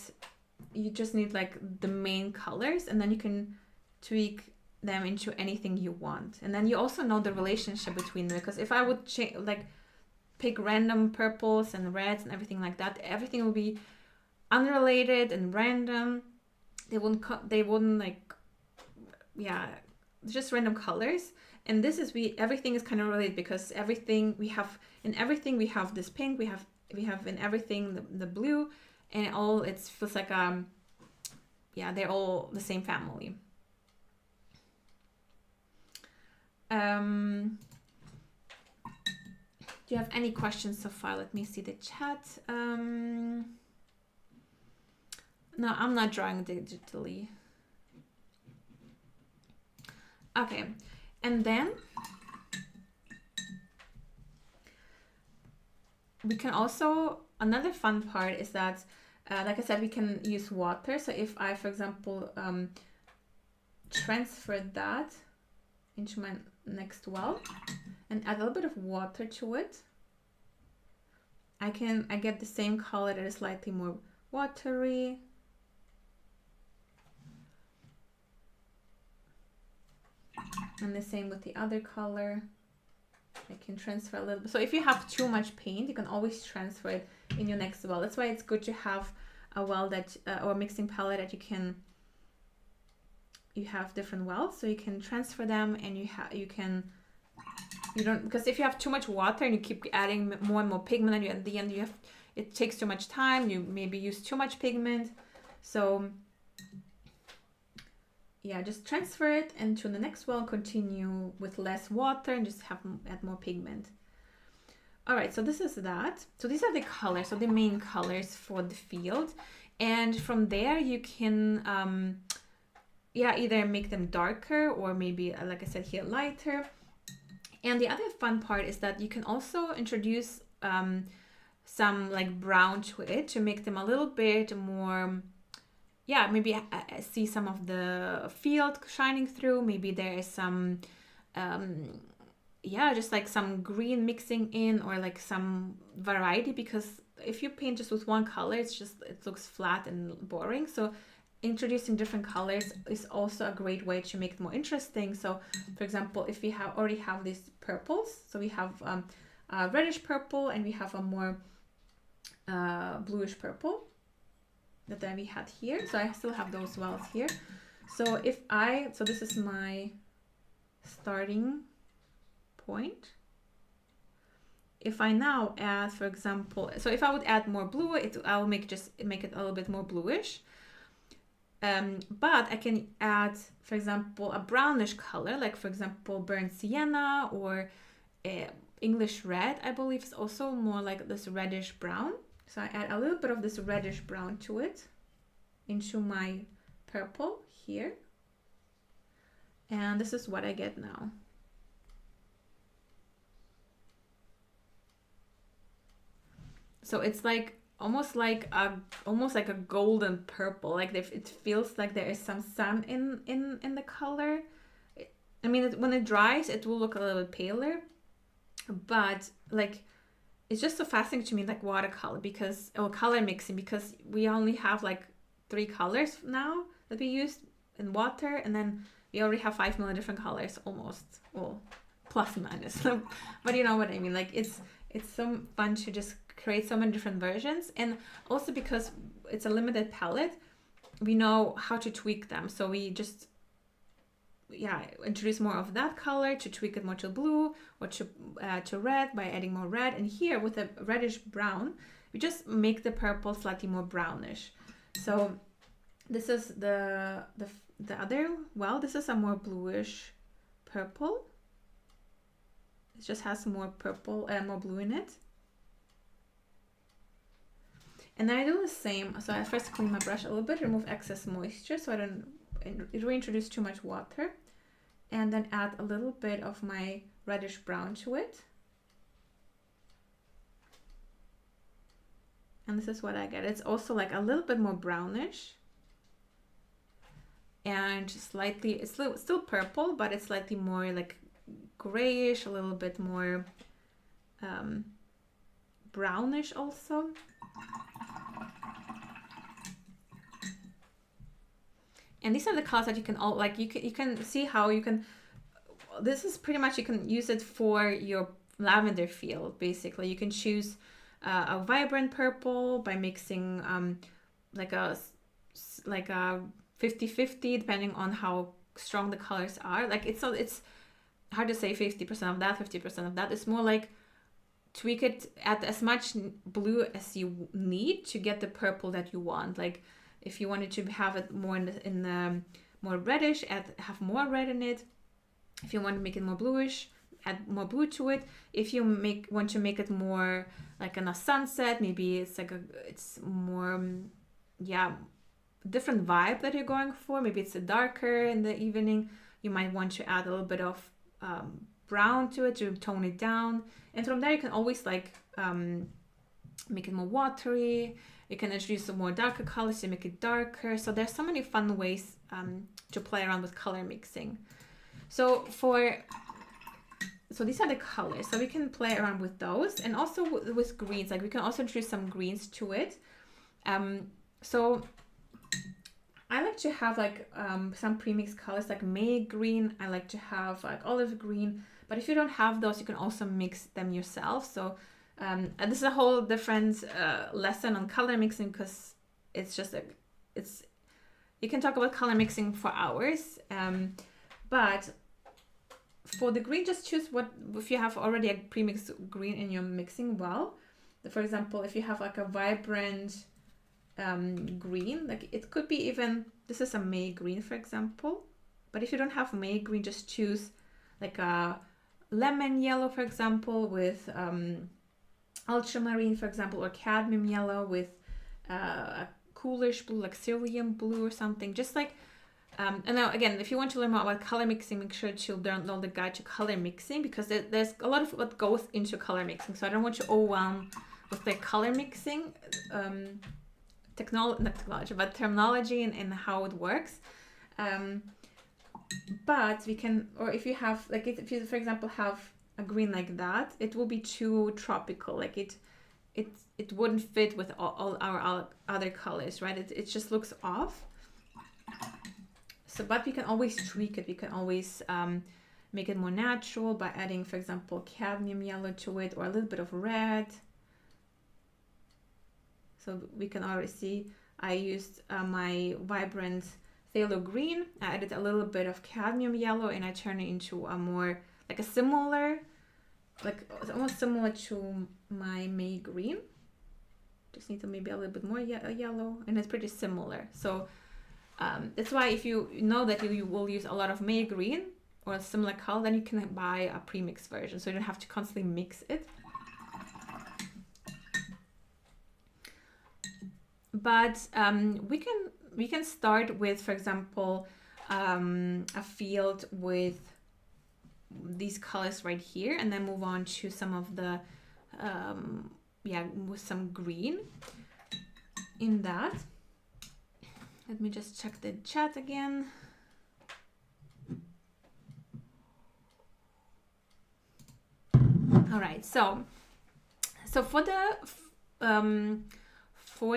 You just need like the main colors, and then you can tweak them into anything you want. And then you also know the relationship between them, because if I would like pick random purples and reds and everything like that, everything will be unrelated and random. They wouldn't like, yeah, just random colors. And this is, everything is kind of related, because everything we have this pink, we have in everything the blue, and it feels like yeah, they're all the same family. Do you have any questions so far? Let me see the chat. No, I'm not drawing digitally. Okay, and then we can also, another fun part is that, like I said, we can use water. So if I, for example, transfer that into my next well and add a little bit of water to it, I get the same color that is slightly more watery. And the same with the other color. I can transfer a little bit. So if you have too much paint, you can always transfer it in your next well. That's why it's good to have a well that, or a mixing palette that you have different wells, so you can transfer them, and because if you have too much water and you keep adding more and more pigment, and at the end it takes too much time, you maybe use too much pigment. So yeah, just transfer it into the next well, continue with less water, and just add more pigment. All right, so this is that. So these are the colors, so the main colors for the field. And from there you can either make them darker, or maybe, like I said here, lighter. And the other fun part is that you can also introduce some like brown to it, to make them a little bit more, yeah, maybe I see some of the field shining through. Maybe there is some, just like some green mixing in, or like some variety, because if you paint just with one color, it looks flat and boring. So introducing different colors is also a great way to make it more interesting. So for example, if we already have these purples, so we have a reddish purple, and we have a more bluish purple that we had here. So I still have those wells here. So this is my starting point. If I now add, for example, so if I would add more blue, I will make it a little bit more bluish. But I can add, for example, a brownish color, like for example, burnt sienna, or English red, I believe is also more like this reddish brown. So I add a little bit of this reddish brown to it, into my purple here. And this is what I get now. So it's like almost like a golden purple, like it feels like there is some sun in the color. I mean, when it dries, it will look a little bit paler, but like it's just so fascinating to me, like watercolor, or color mixing, because we only have like 3 colors now that we use in water, and then we already have 5 million different colors almost, well, plus minus, but you know what I mean. Like it's so fun to just create so many different versions, and also because it's a limited palette, we know how to tweak them. So we just introduce more of that color to tweak it more to blue or to red by adding more red. And here with a reddish brown, we just make the purple slightly more brownish. So this is the other, well, this is a more bluish purple. It just has more purple and more blue in it. And then I do the same. So I first clean my brush a little bit, remove excess moisture so I don't reintroduce too much water, and then add a little bit of my reddish brown to it. And this is what I get. It's also like a little bit more brownish and slightly, it's still purple, but it's slightly more like grayish, a little bit more brownish also. And these are the colors that you can all, like you can see how you can, this is pretty much, you can use it for your lavender field. Basically you can choose a vibrant purple by mixing like a 50-50 depending on how strong the colors are. Like it's hard to say 50% of that, 50% of that. It's more like tweak it, add as much blue as you need to get the purple that you want. Like if you wanted to have it more in the more reddish, have more red in it. If you want to make it more bluish, add more blue to it. If you want to make it more like in a sunset, maybe it's like it's more different vibe that you're going for. Maybe it's a darker in the evening. You might want to add a little bit of brown to it to tone it down. And from there you can always like make it more watery. You can introduce some more darker colors to make it darker. So there's so many fun ways to play around with color mixing. So these are the colors. So we can play around with those, and also with greens. Like we can also introduce some greens to it. So I like to have like some pre-mixed colors like May green. I like to have like olive green. But if you don't have those, you can also mix them yourself. So this is a whole different lesson on color mixing, because it's just you can talk about color mixing for hours. But for the green, just choose if you have already a pre-mixed green in your mixing well. For example, if you have like a vibrant green, like it could be even, this is a May green, for example. But if you don't have May green, just choose like a lemon yellow, for example, with ultramarine, for example, or cadmium yellow with a coolish blue, like cerulean blue or something. Just like, and now again, if you want to learn more about color mixing, make sure to download the guide to color mixing, because there's a lot of what goes into color mixing. So I don't want to overwhelm with the color mixing terminology and how it works. But we can, or if you have, like if you, for example, have a green like that, it will be too tropical. Like it wouldn't fit with all our other colors, right? It just looks off. So, but we can always tweak it. We can always make it more natural by adding, for example, cadmium yellow to it, or a little bit of red. So we can already see I used my vibrant phthalo green. I added a little bit of cadmium yellow, and I turned it into a more like a similar, like almost similar to my May green. Just need to maybe a little bit more yellow, and it's pretty similar. So that's why if you know that you will use a lot of May green or a similar color, then you can buy a pre-mixed version, so you don't have to constantly mix it. But we can start with, for example, a field with these colors right here, and then move on to some of the with some green in that. Let me just check the chat again. All right, so for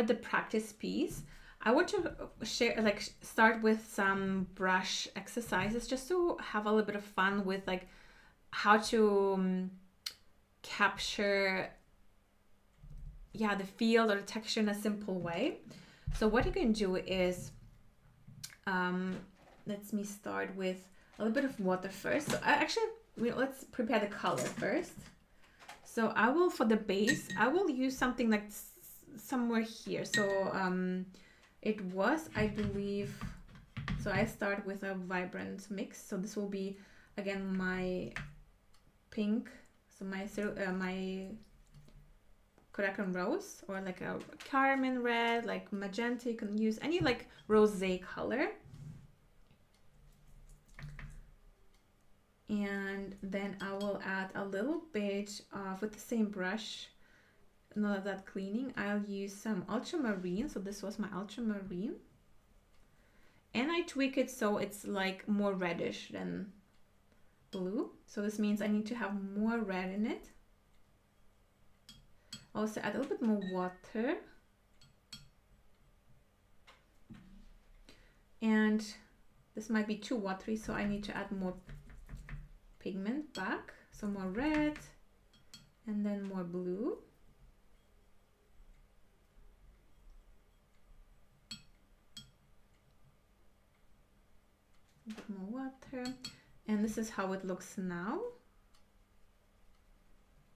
the practice piece, I want to share, like, start with some brush exercises just to have a little bit of fun with like how to capture, yeah, the feel or the texture in a simple way. So what you can do is, let me start with a little bit of water first. So let's prepare the color first. So I will, for the base, I will use something like somewhere here. So it was, I believe, so I start with a vibrant mix. So this will be, again, my pink, so my Korean rose, or like a carmine red, like magenta. You can use any like rosé color. And then I will add a little bit of, with the same brush, none of that cleaning, I'll use some ultramarine. So this was my ultramarine. And I tweak it so it's like more reddish than blue. So this means I need to have more red in it. Also add a little bit more water. And this might be too watery, so I need to add more pigment back. So more red and then more blue. A bit more water. And this is how it looks now.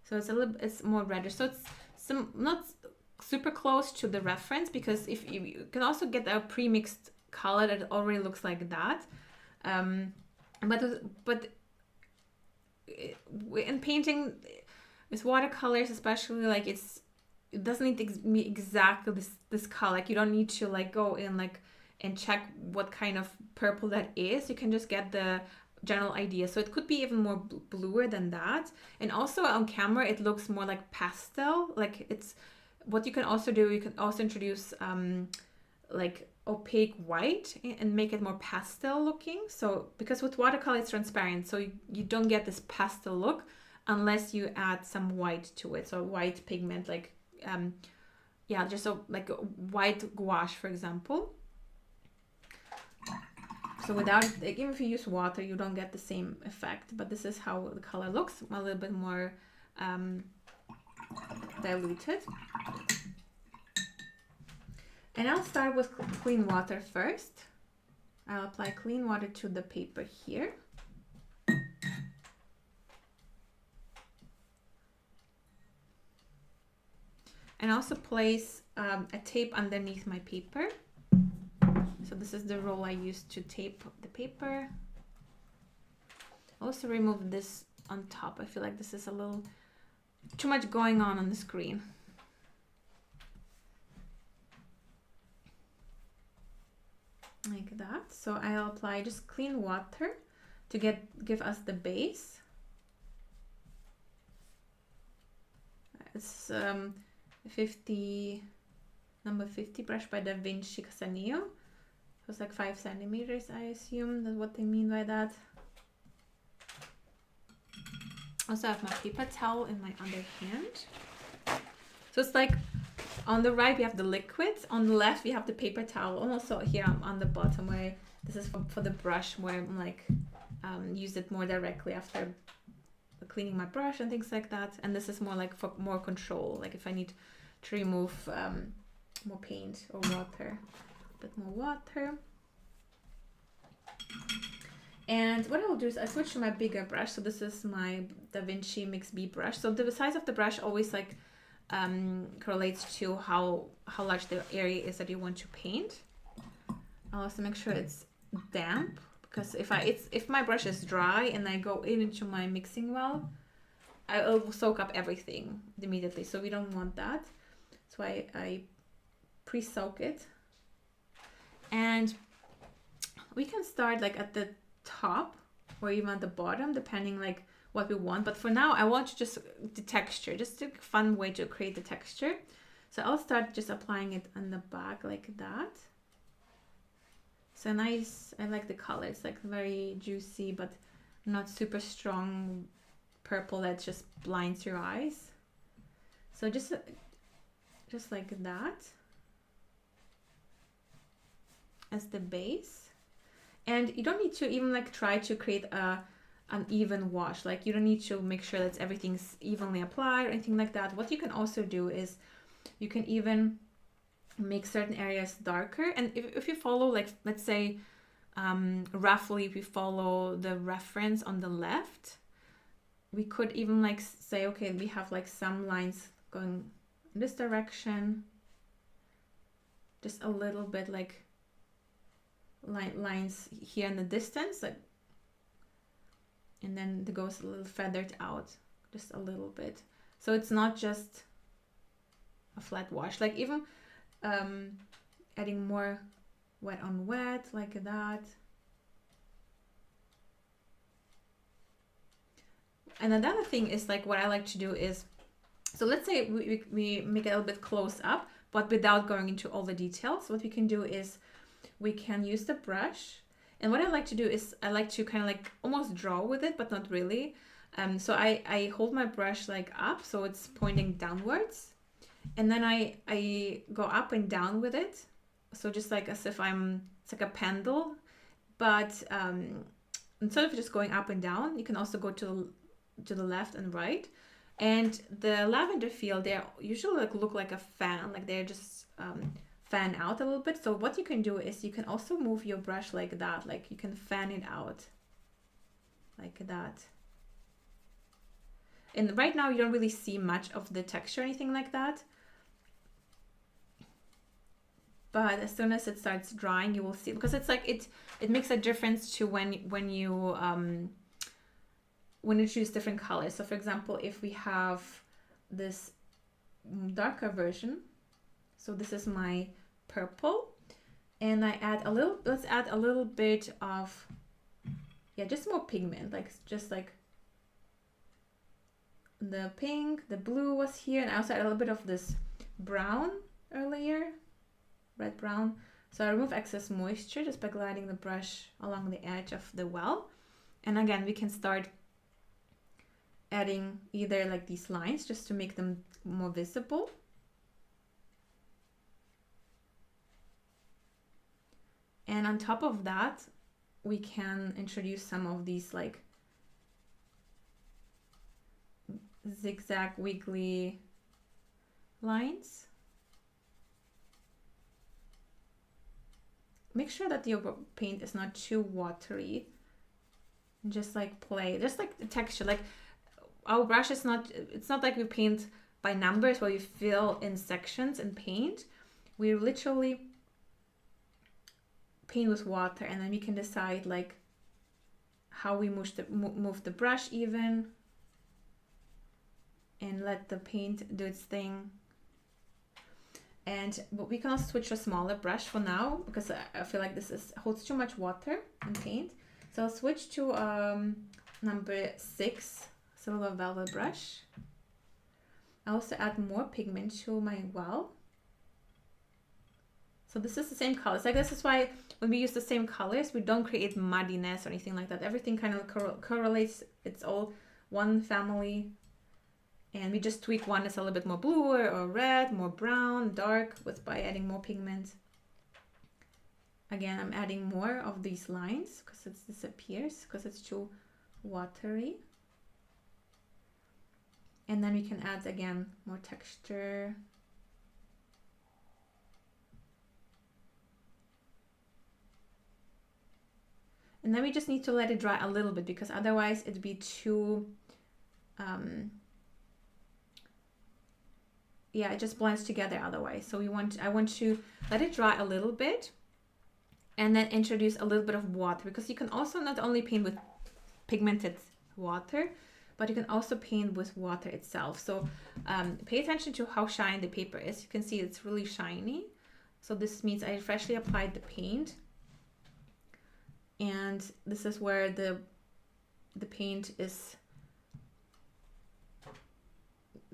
So it's more reddish. So it's not super close to the reference, because if you can also get a pre-mixed color that already looks like that. But in painting with watercolors, especially, like it doesn't need to be exactly this color. Like you don't need to like go in like and check what kind of purple that is. You can just get the general idea. So it could be even more bluer than that. And also on camera it looks more like pastel. Like it's what you can also do, you can also introduce like opaque white and make it more pastel looking. So because with watercolor it's transparent, so you don't get this pastel look unless you add some white to it. So white pigment, like yeah, just like a white gouache, for example. So without, like, even if you use water, you don't get the same effect. But this is how the color looks, a little bit more diluted. And I'll start with clean water first. I'll apply clean water to the paper here. And also place a tape underneath my paper. So this is the roll I used to tape the paper. Also remove this on top. I feel like this is a little too much going on the screen. Like that. So I'll apply just clean water to give us the base. It's number 50 brush by Da Vinci Casaneo. So it's like 5 centimeters, I assume that's what they mean by that. Also I have my paper towel in my other hand. So it's like on the right we have the liquid, on the left we have the paper towel. And also here on the bottom, where this is for the brush, where I'm like use it more directly after cleaning my brush and things like that. And this is more like for more control, like if I need to remove more paint or water. Bit more water. And what I will do is I switch to my bigger brush. So this is my Da Vinci Mix B brush. So the size of the brush always like correlates to how large the area is that you want to paint. I'll also make sure it's damp, because if my brush is dry and I go into my mixing well, I will soak up everything immediately. So we don't want that. So I pre-soak it. And we can start like at the top or even at the bottom, depending like what we want. But for now, I want to just the texture, just a fun way to create the texture. So I'll start just applying it on the back like that. So nice, I like the color. It's like very juicy, but not super strong purple that just blinds your eyes. So just like that. as the base. And you don't need to even like try to create an even wash. Like you don't need to make sure that everything's evenly applied or anything like that. What you can also do is you can even make certain areas darker. And if you follow, like, let's say, roughly, if we follow the reference on the left, we could even like say, okay, we have like some lines going in this direction, just a little bit like lines here in the distance, like, and then it goes a little feathered out just a little bit, so it's not just a flat wash. Like even adding more wet on wet like that. And another thing is, like, what I like to do is, so let's say we make it a little bit close up, but without going into all the details. What we can do is we can use the brush. And what I like to do is I like to kind of like almost draw with it, but not really. So I hold my brush like up, so it's pointing downwards. And then I go up and down with it. So just like as if it's like a pendle. But instead of just going up and down, you can also go to the left and right. And the lavender field, they usually like look like a fan, like they're just fan out a little bit. So what you can do is you can also move your brush like that, like you can fan it out like that. And right now you don't really see much of the texture or anything like that, but as soon as it starts drying, you will see, because it's like it makes a difference to when you choose different colors. So for example, if we have this darker version, so this is my purple, and I add let's add a little bit of, yeah, just more pigment, like just like the pink, the blue was here, and I also add a little bit of this brown earlier, red brown. So I remove excess moisture just by gliding the brush along the edge of the well. And again, we can start adding either like these lines just to make them more visible. And on top of that, we can introduce some of these like zigzag wiggly lines. Make sure that your paint is not too watery. Just like play, just like the texture. Like our brush is not, it's not like we paint by numbers where you fill in sections and paint. We literally paint with water, and then we can decide like how we move the brush even, and let the paint do its thing. And we can also switch to a smaller brush for now, because I feel like this holds too much water and paint. So I'll switch to number 6 silver velvet brush. I also add more pigment to my well. So this is the same colors. Like, this is why when we use the same colors, we don't create muddiness or anything like that. Everything kind of correlates. It's all one family. And we just tweak one that's a little bit more blue or red, more brown, dark, by adding more pigment. Again, I'm adding more of these lines because it disappears, because it's too watery. And then we can add, again, more texture. And then we just need to let it dry a little bit, because otherwise it'd be too, yeah, it just blends together otherwise. So I want to let it dry a little bit, and then introduce a little bit of water, because you can also not only paint with pigmented water, but you can also paint with water itself. So pay attention to how shiny the paper is. You can see it's really shiny. So this means I freshly applied the paint. And this is where the paint is,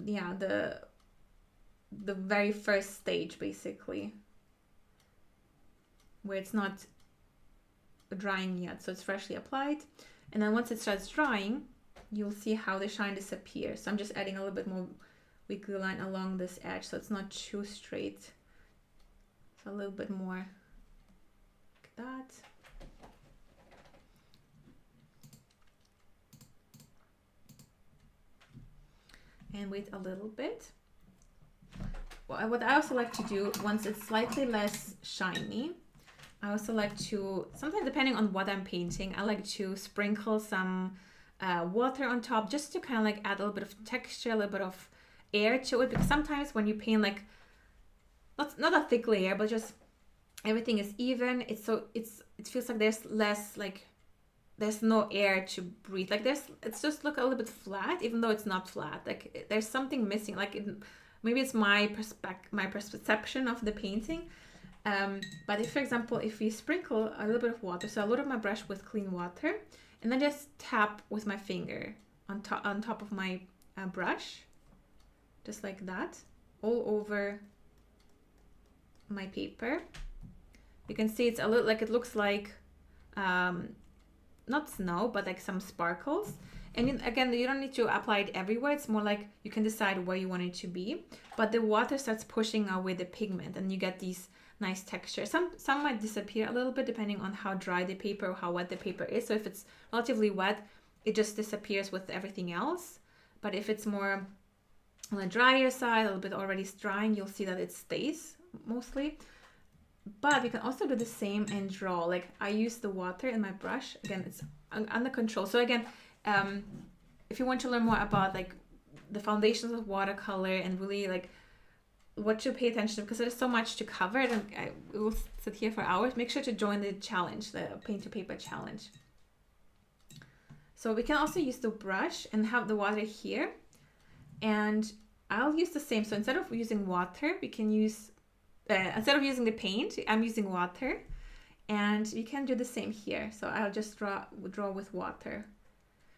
yeah, the very first stage, basically, where it's not drying yet. So it's freshly applied. And then once it starts drying, you'll see how the shine disappears. So I'm just adding a little bit more wiggly line along this edge, so it's not too straight. So a little bit more. that. And wait a little bit. Well, what I also like to do, once it's slightly less shiny, I also like to, sometimes depending on what I'm painting, I like to sprinkle some water on top just to kind of like add a little bit of texture, a little bit of air to it. Because sometimes when you paint like, not a thick layer, but just everything is even, it feels like there's less, like there's no air to breathe. Like it's just look a little bit flat, even though it's not flat. Like there's something missing. Like maybe it's my perception of the painting. But if, for example, if we sprinkle a little bit of water, so I load up my brush with clean water, and then just tap with my finger on top of my brush, just like that, all over my paper. You can see it's a little like, it looks like not snow, but like some sparkles. And again, you don't need to apply it everywhere. It's more like you can decide where you want it to be, but the water starts pushing away the pigment and you get these nice texture. Some might disappear a little bit depending on how dry the paper or how wet the paper is. So if it's relatively wet, it just disappears with everything else. But if it's more on the drier side, a little bit already drying, you'll see that it stays mostly. But we can also do the same and draw. Like I use the water in my brush. Again, it's under control. So again, if you want to learn more about like the foundations of watercolor and really like what to pay attention to, because there's so much to cover and I will sit here for hours, make sure to join the challenge, the paint to paper challenge. So we can also use the brush and have the water here, and I'll use the same. So instead of using water, we can use instead of using the paint, I'm using water, and you can do the same here. So I'll just draw with water.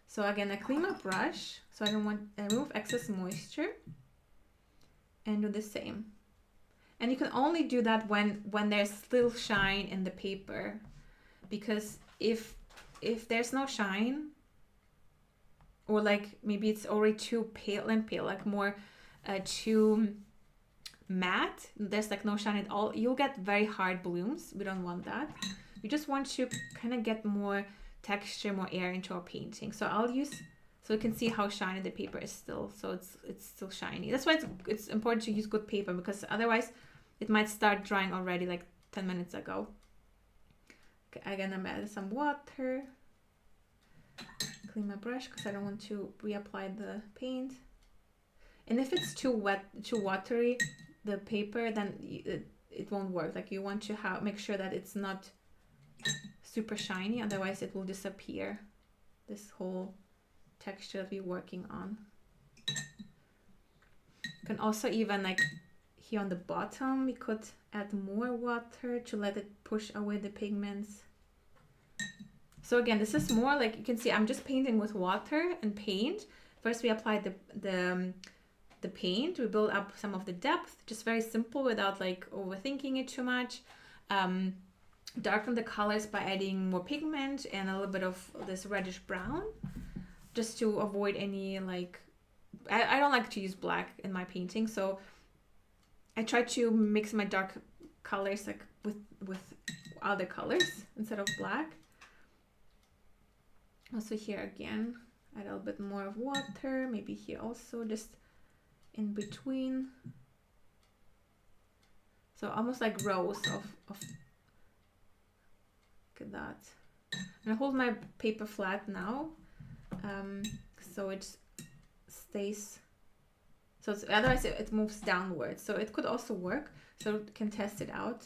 So again, I clean my brush so I remove excess moisture, and do the same. And you can only do that when there's still shine in the paper, because if there's no shine, or like maybe it's already too pale, like more too matte, there's like no shine at all, you'll get very hard blooms. We don't want that. We just want to kind of get more texture, more air into our painting. So I'll use, so you can see how shiny the paper is still. So it's still shiny. That's why it's important to use good paper, because otherwise it might start drying already like 10 minutes ago. Okay, again, I'm adding some water. Clean my brush because I don't want to reapply the paint. And if it's too wet, too watery, the paper, then it won't work. Like you want to make sure that it's not super shiny, otherwise it will disappear, this whole texture that we're working on. You can also even like here on the bottom, we could add more water to let it push away the pigments. So again, this is more like, you can see I'm just painting with water and paint. First we apply the paint, we build up some of the depth, just very simple without like overthinking it too much. Darken the colors by adding more pigment and a little bit of this reddish brown, just to avoid any like, I don't like to use black in my painting, so I try to mix my dark colors like with other colors instead of black. Also here again, add a little bit more of water, maybe here also, just in between. So almost like rows of look at that. And I hold my paper flat now, so it stays, so it's, otherwise it moves downwards. So it could also work, so you can test it out.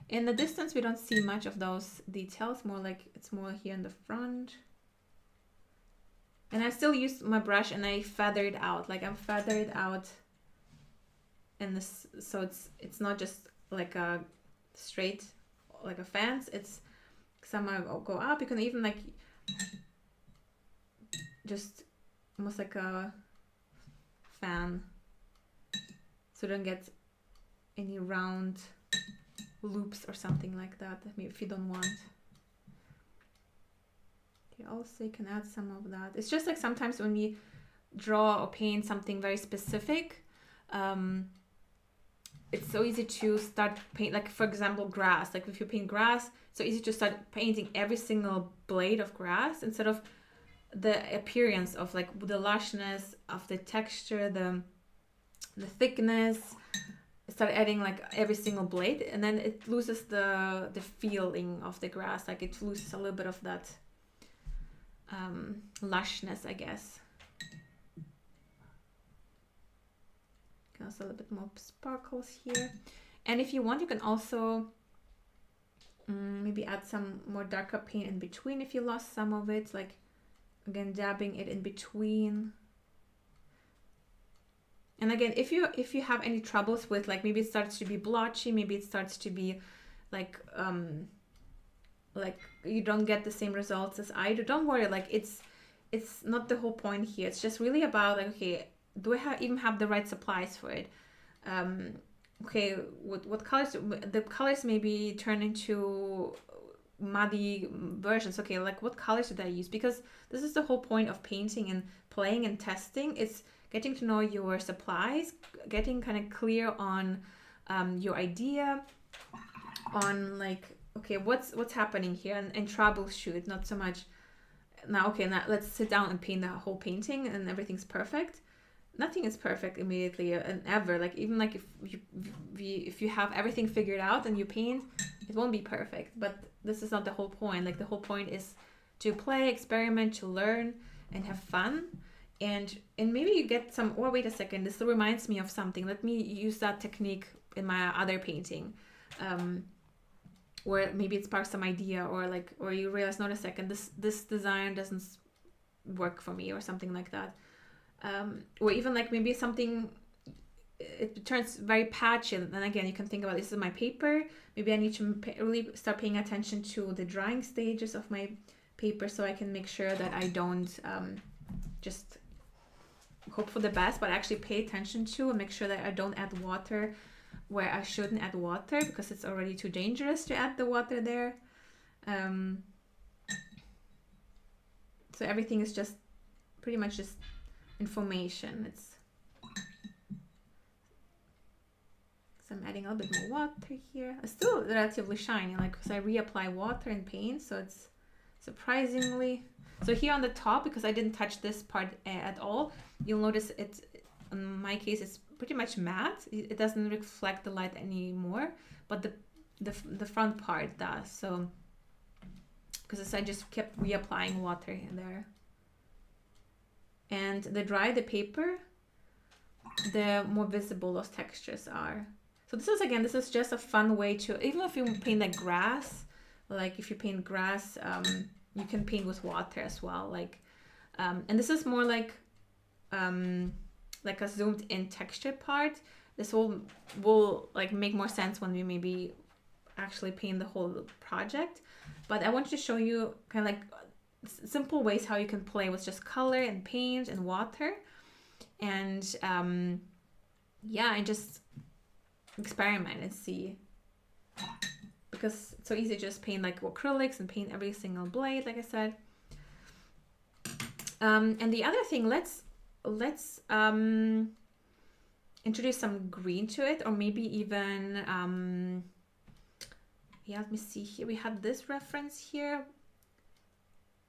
In the distance we don't see much of those details, more like it's more here in the front. And I still use my brush and I feathered out, like I'm feathered out in this, so it's not just like a straight, like a fence, it's some go up. You can even like just almost like a fan, so you don't get any round loops or something like that, maybe if you don't want. Okay, also you can add some of that. It's just like sometimes when we draw or paint something very specific, it's so easy to start paint, like for example grass. Like if you paint grass, it's so easy to start painting every single blade of grass instead of the appearance of like the lushness of the texture, the thickness. Start adding like every single blade, and then it loses the feeling of the grass. Like it loses a little bit of that lushness, I guess. Also a little bit more sparkles here, and if you want, you can also maybe add some more darker paint in between if you lost some of it, like again dabbing it in between. And again, if you have any troubles with, like maybe it starts to be blotchy, maybe it starts to be like you don't get the same results as I do, don't worry. Like it's not the whole point here. It's just really about like, okay, do I even have the right supplies for it? Okay, what colors? The colors maybe turn into muddy versions. Okay, like what colors did I use? Because this is the whole point of painting and playing and testing. It's getting to know your supplies, getting kind of clear on your idea, on like, okay, what's happening here, and troubleshoot. Not so much now, okay, now let's sit down and paint the whole painting and everything's perfect. Nothing is perfect immediately and ever. Like even like if you have everything figured out and you paint, it won't be perfect. But this is not the whole point. Like the whole point is to play, experiment, to learn, and have fun. And maybe you get some, or wait a second, this reminds me of something. Let me use that technique in my other painting. Or maybe it sparks some idea, or you realize, no, a second, this design doesn't work for me, or something like that. Or even like maybe something, it turns very patchy, and then again you can think about, this is my paper, maybe I need to really start paying attention to the drying stages of my paper, so I can make sure that I don't just hope for the best, but actually pay attention to and make sure that I don't add water where I shouldn't add water, because it's already too dangerous to add the water there. So everything is just pretty much just information. So I'm adding a little bit more water here. It's still relatively shiny, like, because I reapply water and paint, so it's surprisingly. So here on the top, because I didn't touch this part at all, you'll notice it's, in my case, it's pretty much matte. It doesn't reflect the light anymore, but the front part does. So because I just kept reapplying water in there. And the drier the paper, the more visible those textures are. So this is just a fun way to, even if you paint like grass, like if you paint grass, you can paint with water as well. Like, and this is more like a zoomed in texture part. This will like make more sense when we maybe actually paint the whole project. But I want to show you kind of like simple ways how you can play with just color and paint and water, and yeah, and just experiment and see, because it's so easy to just paint like acrylics and paint every single blade, like I said. And the other thing, let's introduce some green to it, or maybe even yeah, let me see here. We had this reference here.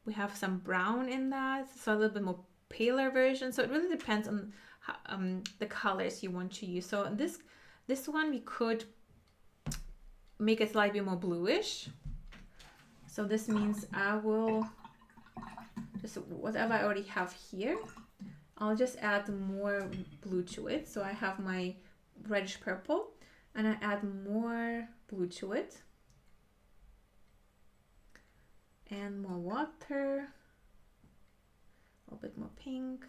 We have some brown in that, so a little bit more paler version. So it really depends on how, the colors you want to use. So this one we could make it slightly more bluish. So this means I will just, whatever I already have here, I'll just add more blue to it. So I have my reddish purple, and I add more blue to it. And more water, a little bit more pink.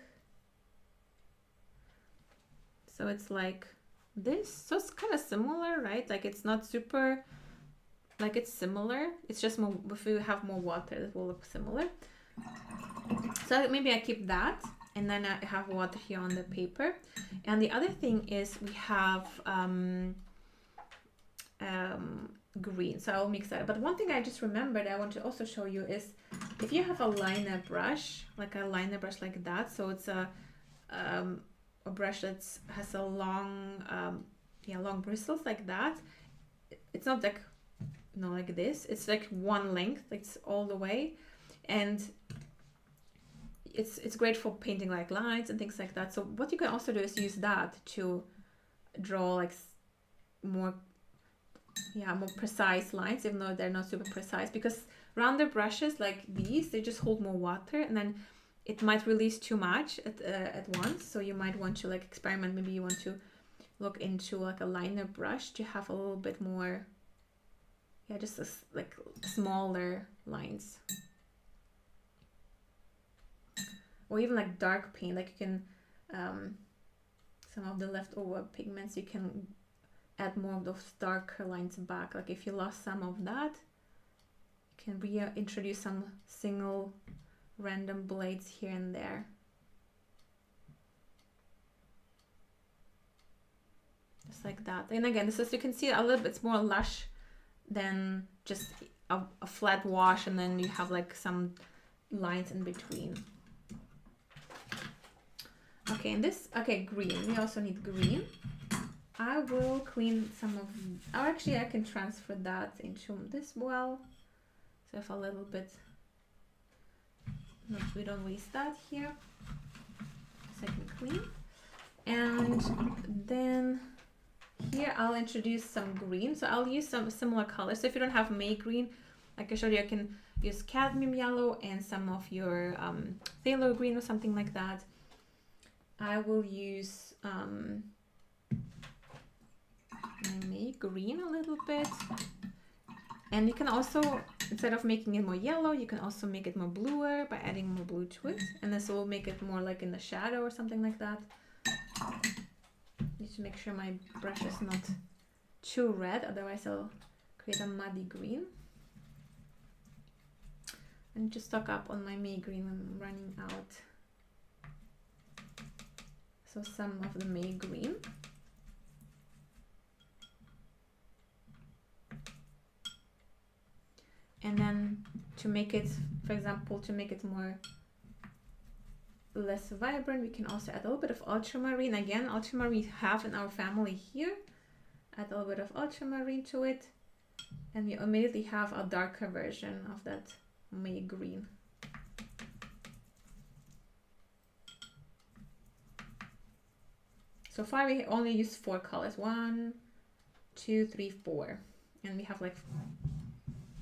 So it's like this. So it's kind of similar, right? Like it's not super, like it's similar. It's just more, if you have more water, it will look similar. So maybe I keep that, and then I have water here on the paper. And the other thing is we have green, so I'll mix that. But one thing I just remembered I want to also show you is, if you have a liner brush like that, so it's a brush that has a long yeah, long bristles like that. It's not like, you know, like this. It's like one length. It's all the way, and it's great for painting like lines and things like that. So what you can also do is use that to draw like more precise lines, even though they're not super precise, because rounder brushes like these, they just hold more water, and then it might release too much at once. So you might want to like experiment. Maybe you want to look into like a liner brush to have a little bit more, yeah, just like smaller lines. Or even like dark paint, like you can, some of the leftover pigments, you can add more of those darker lines back. Like if you lost some of that, you can reintroduce some single random blades here and there. Just like that. And again, this is, you can see a little bit more lush than just a flat wash, and then you have like some lines in between. Okay, and this, okay, green. We also need green. I will clean some of, oh, actually I can transfer that into this well. So if a little bit, no, we don't waste that here. So I can clean. And then here I'll introduce some green. So I'll use some similar colors. So if you don't have May green, like I showed you, I can use cadmium yellow and some of your phthalo green or something like that. I will use May green a little bit, and you can also, instead of making it more yellow, you can also make it more bluer by adding more blue to it, and this will make it more like in the shadow or something like that. Need to make sure my brush is not too red, otherwise I'll create a muddy green. I need to stock up on my May green. I'm running out. So some of the May green. And then to make it, for example, to make it more less vibrant, we can also add a little bit of ultramarine. Again, ultramarine we have in our family here. Add a little bit of ultramarine to it, and we immediately have a darker version of that May green. So far we only use 4 colors. 1, 2, 3, 4. And we have like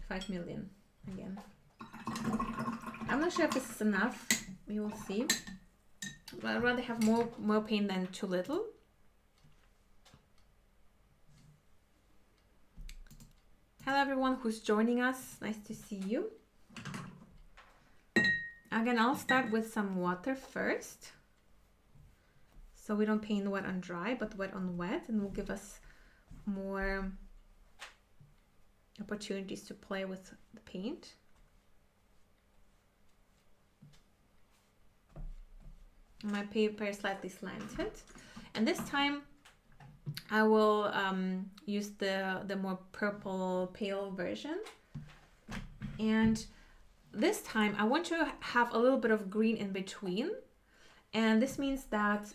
5 million again. I'm not sure if this is enough. We will see. But I'd rather have more paint than too little. Hello everyone who's joining us. Nice to see you. Again, I'll start with some water first. So we don't paint wet on dry, but wet on wet, and will give us more opportunities to play with the paint. My paper is slightly slanted, and this time I will use the more purple pale version, and this time I want to have a little bit of green in between. And this means that,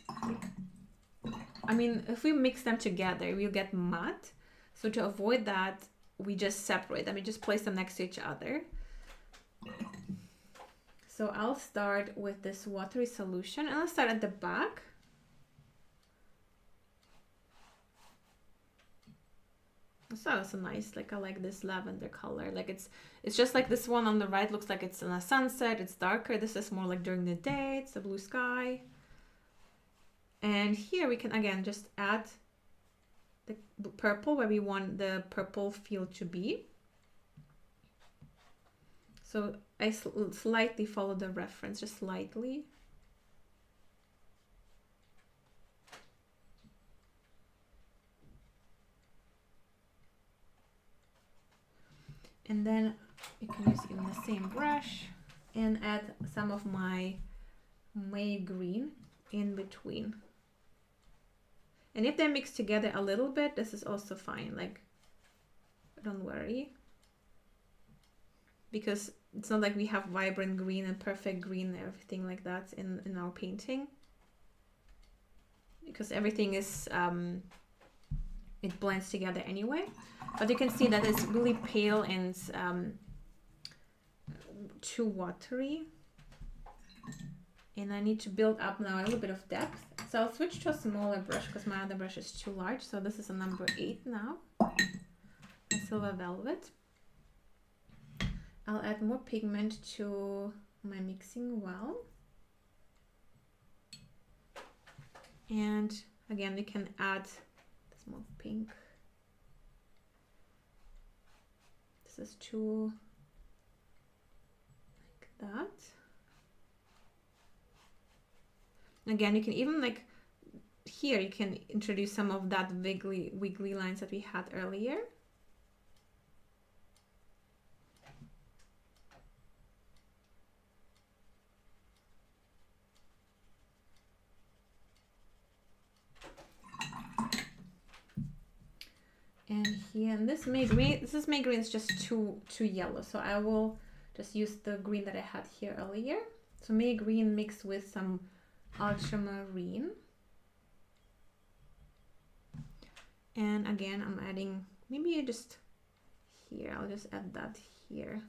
I mean, if we mix them together, we'll get matte. So to avoid that, we just separate them. We just place them next to each other. So I'll start with this watery solution, and I'll start at the back. So that's nice, like I like this lavender color. Like it's just like this one on the right looks like it's in a sunset, it's darker. This is more like during the day, it's a blue sky. And here we can again just add the purple where we want the purple field to be. So I slightly follow the reference, just slightly. And then you can use even the same brush and add some of my May green in between. And if they mix together a little bit, this is also fine. Like, don't worry. Because it's not like we have vibrant green and perfect green and everything like that in our painting. Because everything is it blends together anyway. But you can see that it's really pale and too watery. And I need to build up now a little bit of depth. So I'll switch to a smaller brush because my other brush is too large. So this is a number 8 now, a Silver Velvet. I'll add more pigment to my mixing well. And again, we can add this more pink. This is too like that. Again, you can even like here, you can introduce some of that wiggly lines that we had earlier. And here, and this May green is just too yellow, so I will just use the green that I had here earlier. So May green mixed with some ultramarine. And again, I'm adding, maybe just here, I'll just add that here.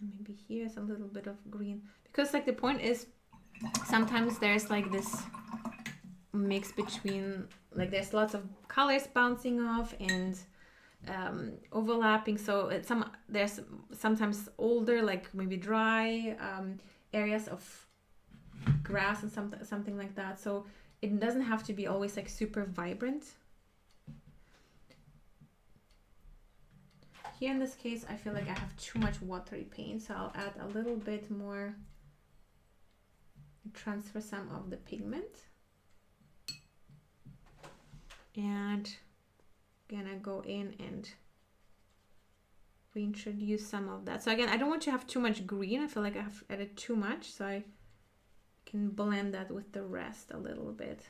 And maybe here's a little bit of green, because like the point is sometimes there's like this mix between, like there's lots of colors bouncing off and overlapping, so there's sometimes older, like maybe dry areas of grass and something like that, so it doesn't have to be always like super vibrant. Here in this case, I feel like I have too much watery paint, so I'll add a little bit more, transfer some of the pigment. And again, I go in and reintroduce some of that. So again, I don't want to have too much green. I feel like I have added too much, so I can blend that with the rest a little bit.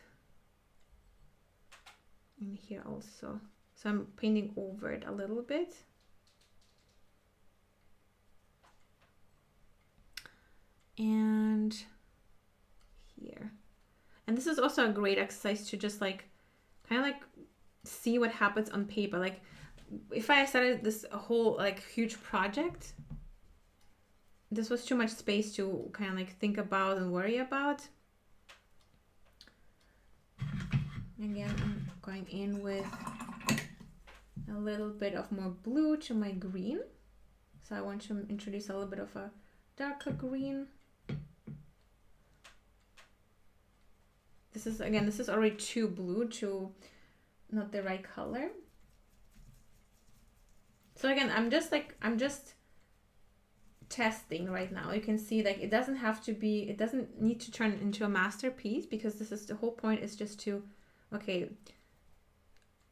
And here also. So I'm painting over it a little bit. And here. And this is also a great exercise to just like kind of like see what happens on paper. Like if I started this whole like huge project, this was too much space to kind of like think about and worry about. Again, I'm going in with a little bit of more blue to my green. So I want to introduce a little bit of a darker green. This is already too blue, not the right color. So again, I'm just testing right now. You can see like it doesn't need to turn into a masterpiece, because the whole point is just to, okay,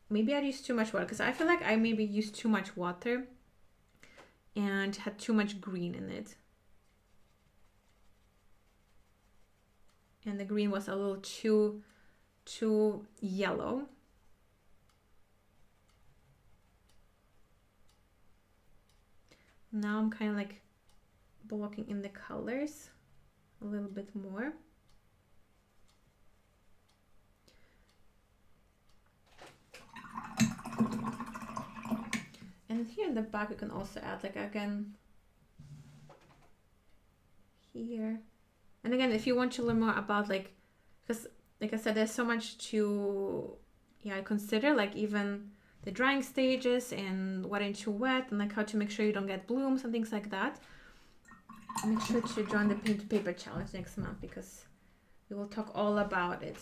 maybe I used too much water, because I feel like I maybe used too much water and had too much green in it. And the green was a little too yellow. Now I'm kind of like blocking in the colors a little bit more. And here in the back you can also add like, again, here. And again, if you want to learn more about like, because like I said, there's so much to consider, like even the drying stages and what ain't too wet, and like how to make sure you don't get blooms and things like that. Make sure to join the Paint to Paper challenge next month, because we will talk all about it.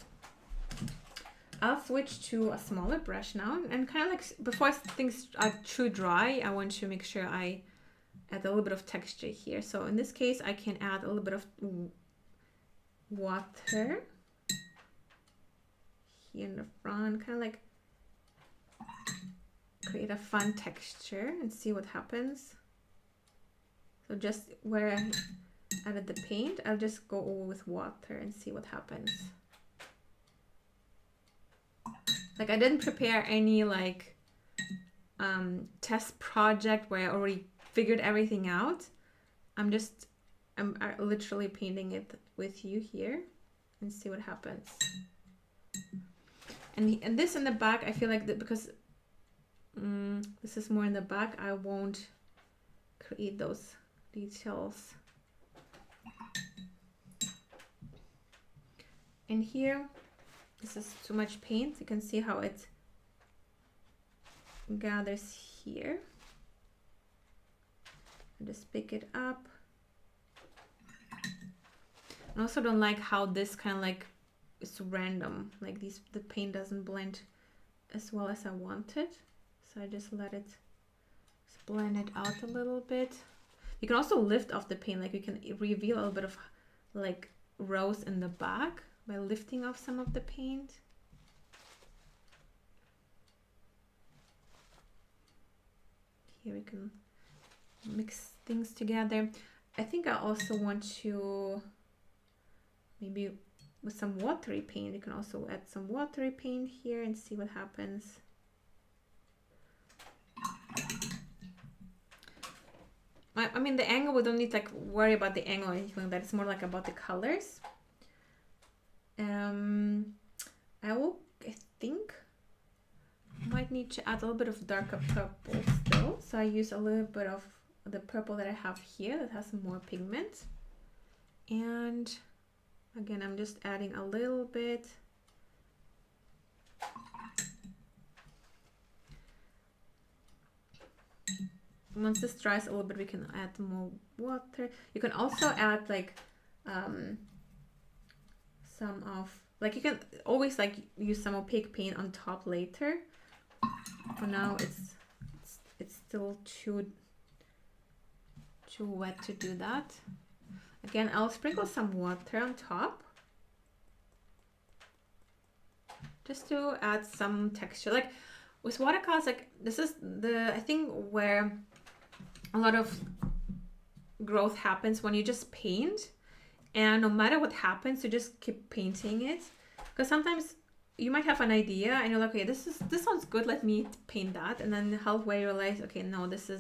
I'll switch to a smaller brush now, and kind of like before things are too dry, I want to make sure I add a little bit of texture here. So in this case, I can add a little bit of water here in the front, kind of like create a fun texture and see what happens. So just where I added the paint, I'll just go over with water and see what happens. Like I didn't prepare any like test project where I already figured everything out. I'm literally painting it with you here and see what happens. And this in the back, I feel like that because this is more in the back, I won't create those details. And here, this is too much paint. You can see how it gathers here. And just pick it up. I also don't like how this kind of like is random. Like the paint doesn't blend as well as I wanted. So I just let it blend it out a little bit. You can also lift off the paint. Like you can reveal a little bit of like rose in the back by lifting off some of the paint. Here we can mix things together. I think I also want to maybe with some watery paint, you can also add some watery paint here and see what happens. I mean, the angle, we don't need like worry about the angle or anything like that. It's more like about the colors. I think might need to add a little bit of darker purple still. So I use a little bit of the purple that I have here that has more pigment. And again, I'm just adding a little bit. Once this dries a little bit, we can add more water. You can also add like some of, like you can always like use some opaque paint on top later. For now, it's still too wet to do that. Again, I'll sprinkle some water on top just to add some texture. Like with watercolors, like this is I think where a lot of growth happens when you just paint, and no matter what happens, you just keep painting it. Because sometimes you might have an idea and you're like, okay, this sounds good, let me paint that, and then halfway you realize, okay, no, this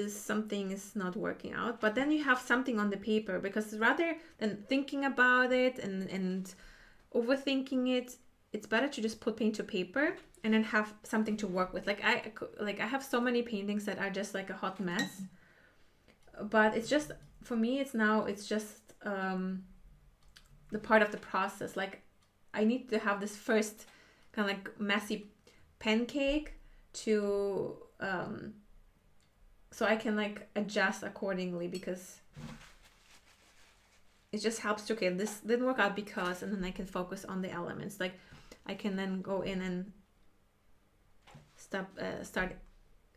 something is not working out. But then you have something on the paper, because rather than thinking about it and overthinking it, it's better to just put paint to paper and then have something to work with. Like I have so many paintings that are just like a hot mess, but it's just, for me, it's just the part of the process. Like I need to have this first kind of like messy pancake to so I can like adjust accordingly, because it just helps to, okay, this didn't work out because, and then I can focus on the elements. Like I can then go in and start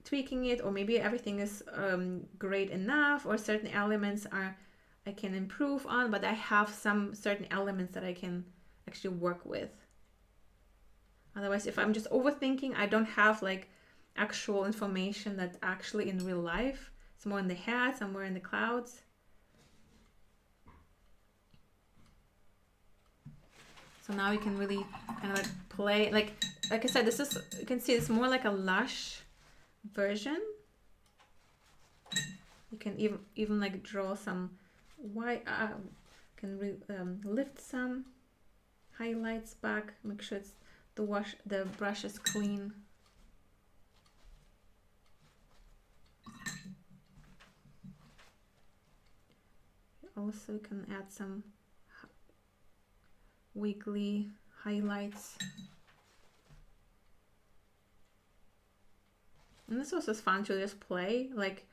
tweaking it, or maybe everything is great enough, or certain elements I can improve on, but I have some certain elements that I can actually work with. Otherwise, if I'm just overthinking, I don't have like actual information that actually in real life. It's more in the head, somewhere in the clouds. So now you can really kind of like play, like I said, this is, you can see it's more like a lush version. You can even like draw some white, lift some highlights back, make sure it's the brush is clean. Also, you can add some wiggly highlights. And this also is fun to just play. Like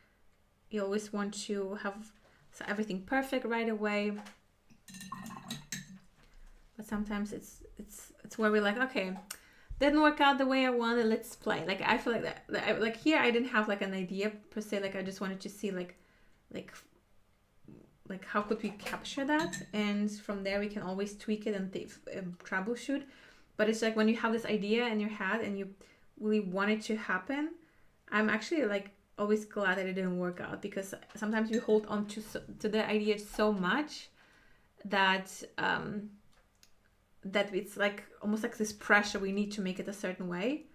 you always want to have everything perfect right away. But sometimes it's where we're like, okay, didn't work out the way I wanted, let's play. Like I feel like that like here I didn't have like an idea per se, like I just wanted to see like how could we capture that, and from there we can always tweak it and troubleshoot. But it's like when you have this idea in your head and you really want it to happen, I'm actually like always glad that it didn't work out, because sometimes we hold on to the idea so much that that it's like almost like this pressure, we need to make it a certain way.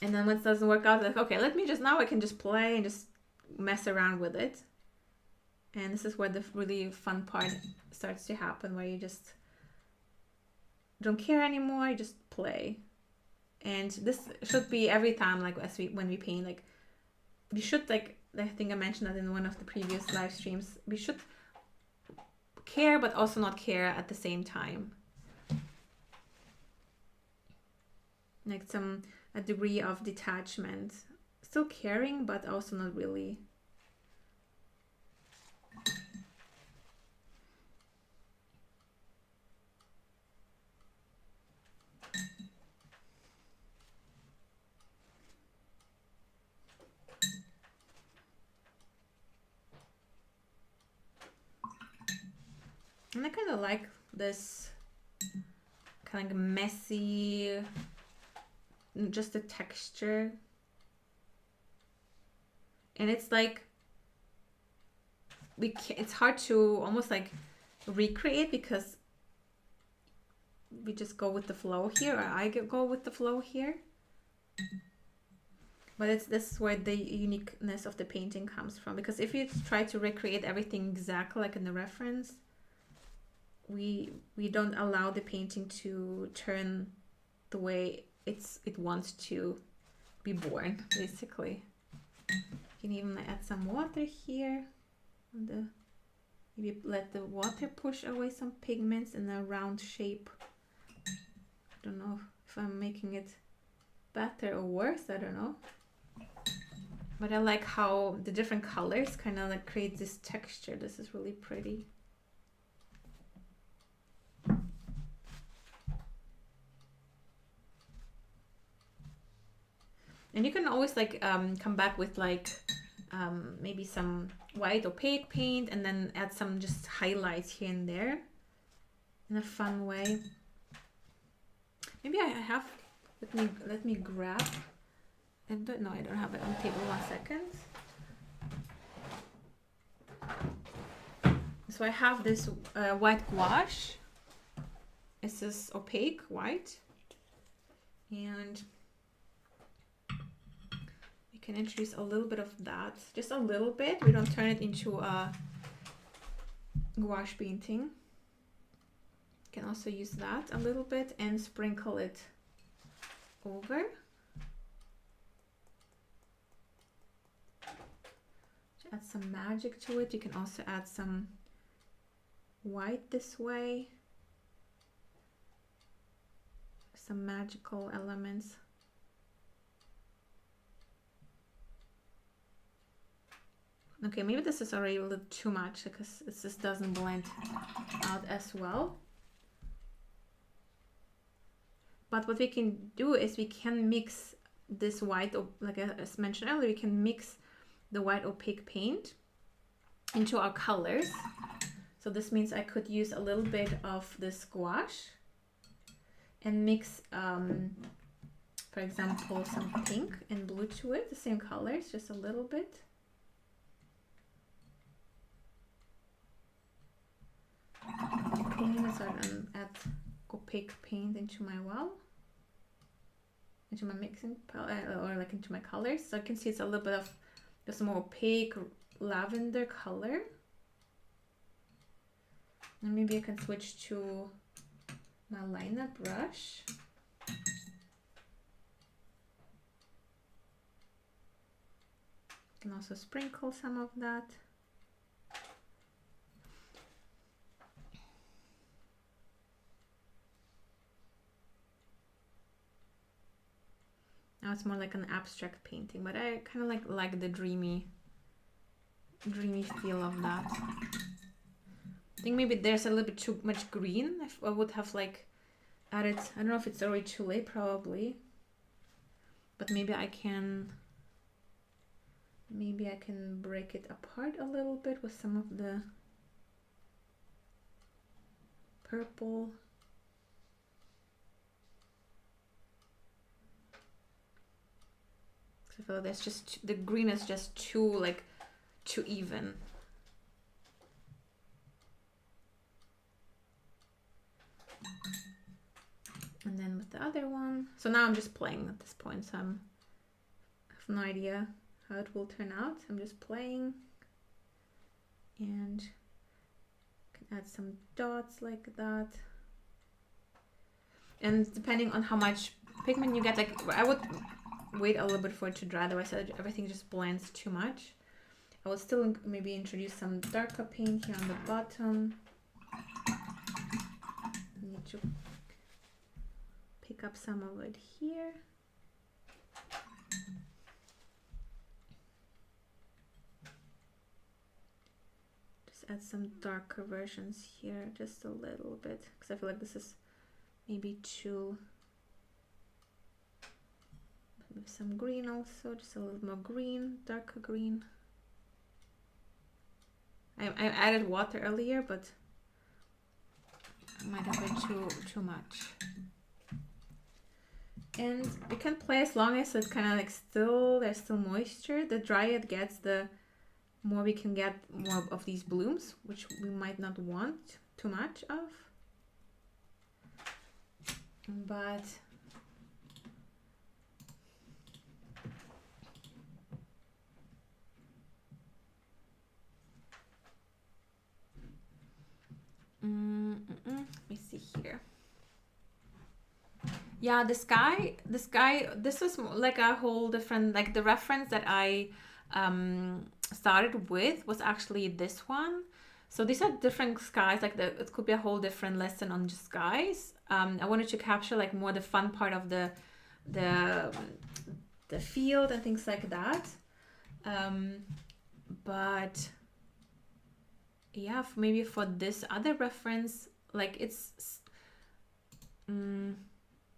And then when it doesn't work out, like, okay, let me just, now I can just play and just mess around with it. And this is where the really fun part starts to happen, where you just don't care anymore, you just play. And this should be every time, like when we paint, like we should, like I think I mentioned that in one of the previous live streams, we should care but also not care at the same time. Like a degree of detachment, still caring but also not really. And I kind of like this kind of messy, just the texture. And it's like, it's hard to almost like recreate because we just go with the flow here, or I go with the flow here. But this is where the uniqueness of the painting comes from, because if you try to recreate everything exactly like in the reference, we don't allow the painting to turn the way it wants to be born, basically. You can even add some water here, maybe let the water push away some pigments in a round shape. I don't know if I'm making it better or worse, I don't know. But I like how the different colors kind of like create this texture. This is really pretty. And you can always like come back with like maybe some white opaque paint and then add some just highlights here and there in a fun way. Maybe I have, let me grab, I don't know, I don't have it on the table, 1 second. So I have this white gouache. This is opaque white, and we can introduce a little bit of that, just a little bit. We don't turn it into a gouache painting. You can also use that a little bit and sprinkle it over. To add some magic to it. You can also add some white this way. Some magical elements. Okay, maybe this is already a little too much because it just doesn't blend out as well. But what we can do is we can mix this white, like as mentioned earlier, we can mix the white opaque paint into our colors. So this means I could use a little bit of this gouache and mix, for example, some pink and blue to it, the same colors, just a little bit. Okay, so I can add opaque paint into my into my mixing or like into my colors. So I can see it's a little bit of this more opaque lavender color. And maybe I can switch to my liner brush. Can also sprinkle some of that. Now it's more like an abstract painting, but I kind of like the dreamy feel of that. I think maybe there's a little bit too much green. If I would have like added, I don't know if it's already too late, probably, but maybe I can break it apart a little bit with some of the purple. I feel like that's just, the green is just too even. And then with the other one, so now I'm just playing at this point, so I'm no idea how it will turn out. I'm just playing, and can add some dots like that. And depending on how much pigment you get, like I would wait a little bit for it to dry, otherwise everything just blends too much. I will still maybe introduce some darker paint here on the bottom. Need to pick up some of it here. Just add some darker versions here, just a little bit, because I feel like this is maybe too. Maybe some green also, just a little more green, darker green. I added water earlier, but it might have been too much. And you can play as long as it's kind of like there's still moisture. The drier it gets, the more we can get more of these blooms, which we might not want too much of. But let me see here. Yeah, the sky, this was like a whole different, like the reference that I started with was actually this one. So these are different skies, like it could be a whole different lesson on just skies. I wanted to capture like more the fun part of the field and things like that. But yeah, maybe for this other reference, like it's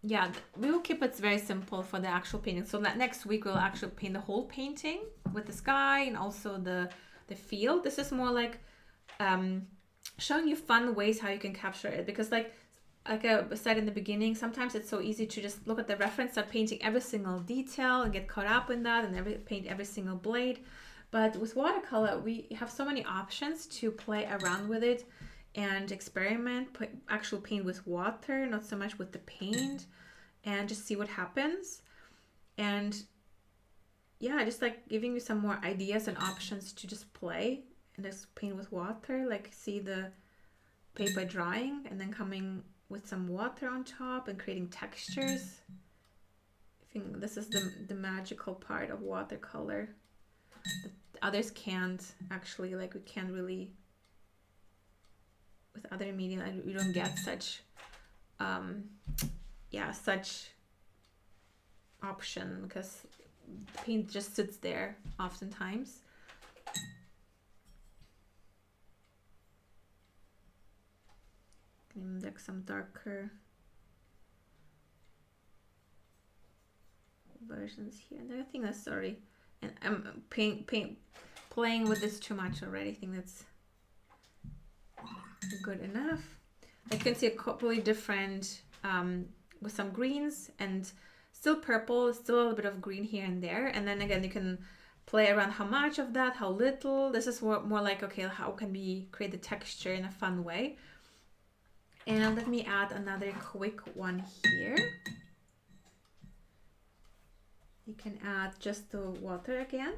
yeah, we will keep it very simple for the actual painting. So that next week we'll actually paint the whole painting with the sky and also the field. This is more like showing you fun ways how you can capture it, because like I said in the beginning, sometimes it's so easy to just look at the reference, start painting every single detail and get caught up in that and paint every single blade. But with watercolor, we have so many options to play around with it and experiment, actual paint with water, not so much with the paint, and just see what happens. And yeah, just like giving you some more ideas and options to just play and just paint with water, like see the paper drying and then coming with some water on top and creating textures. I think this is the magical part of watercolor. The others can't actually, like we can't really, with other media, you don't get such such option, because paint just sits there oftentimes. Like some darker versions here, and I think that's sorry, and I'm playing with this too much already. I think that's good enough. I can see a completely different with some greens and still purple, still a little bit of green here and there, and then again you can play around how much of that, how little. This is more like, okay, how can we create the texture in a fun way? And let me add another quick one here. You can add just the water again.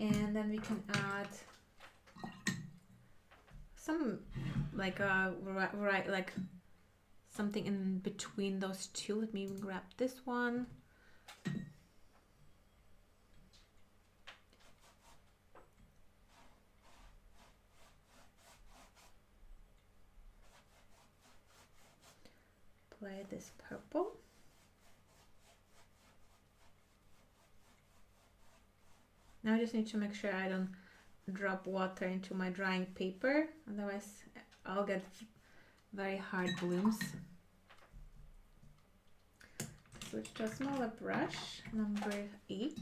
And then we can add some like like something in between those two. Let me even grab this one. Apply this purple. Now I just need to make sure I don't drop water into my drying paper, otherwise I'll get very hard blooms. Switch to a smaller brush, number 8.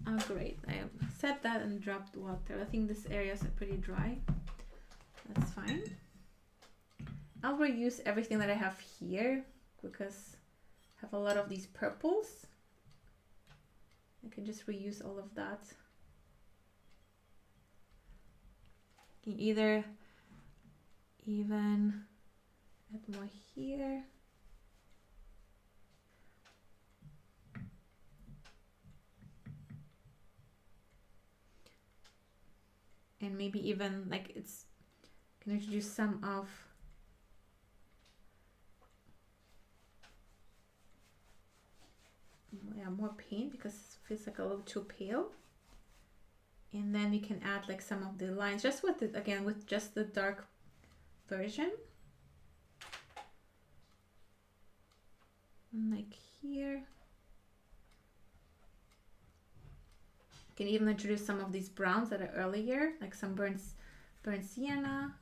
Oh great, I set that and dropped water. I think this area is pretty dry. That's fine. I'll reuse everything that I have here because I have a lot of these purples. I can just reuse all of that. You can either even add more here. And maybe even like can introduce some of more paint because it feels like a little too pale. And then we can add like some of the lines just with it again with just the dark version. And like here. You can even introduce some of these browns that are earlier, like some burnt sienna,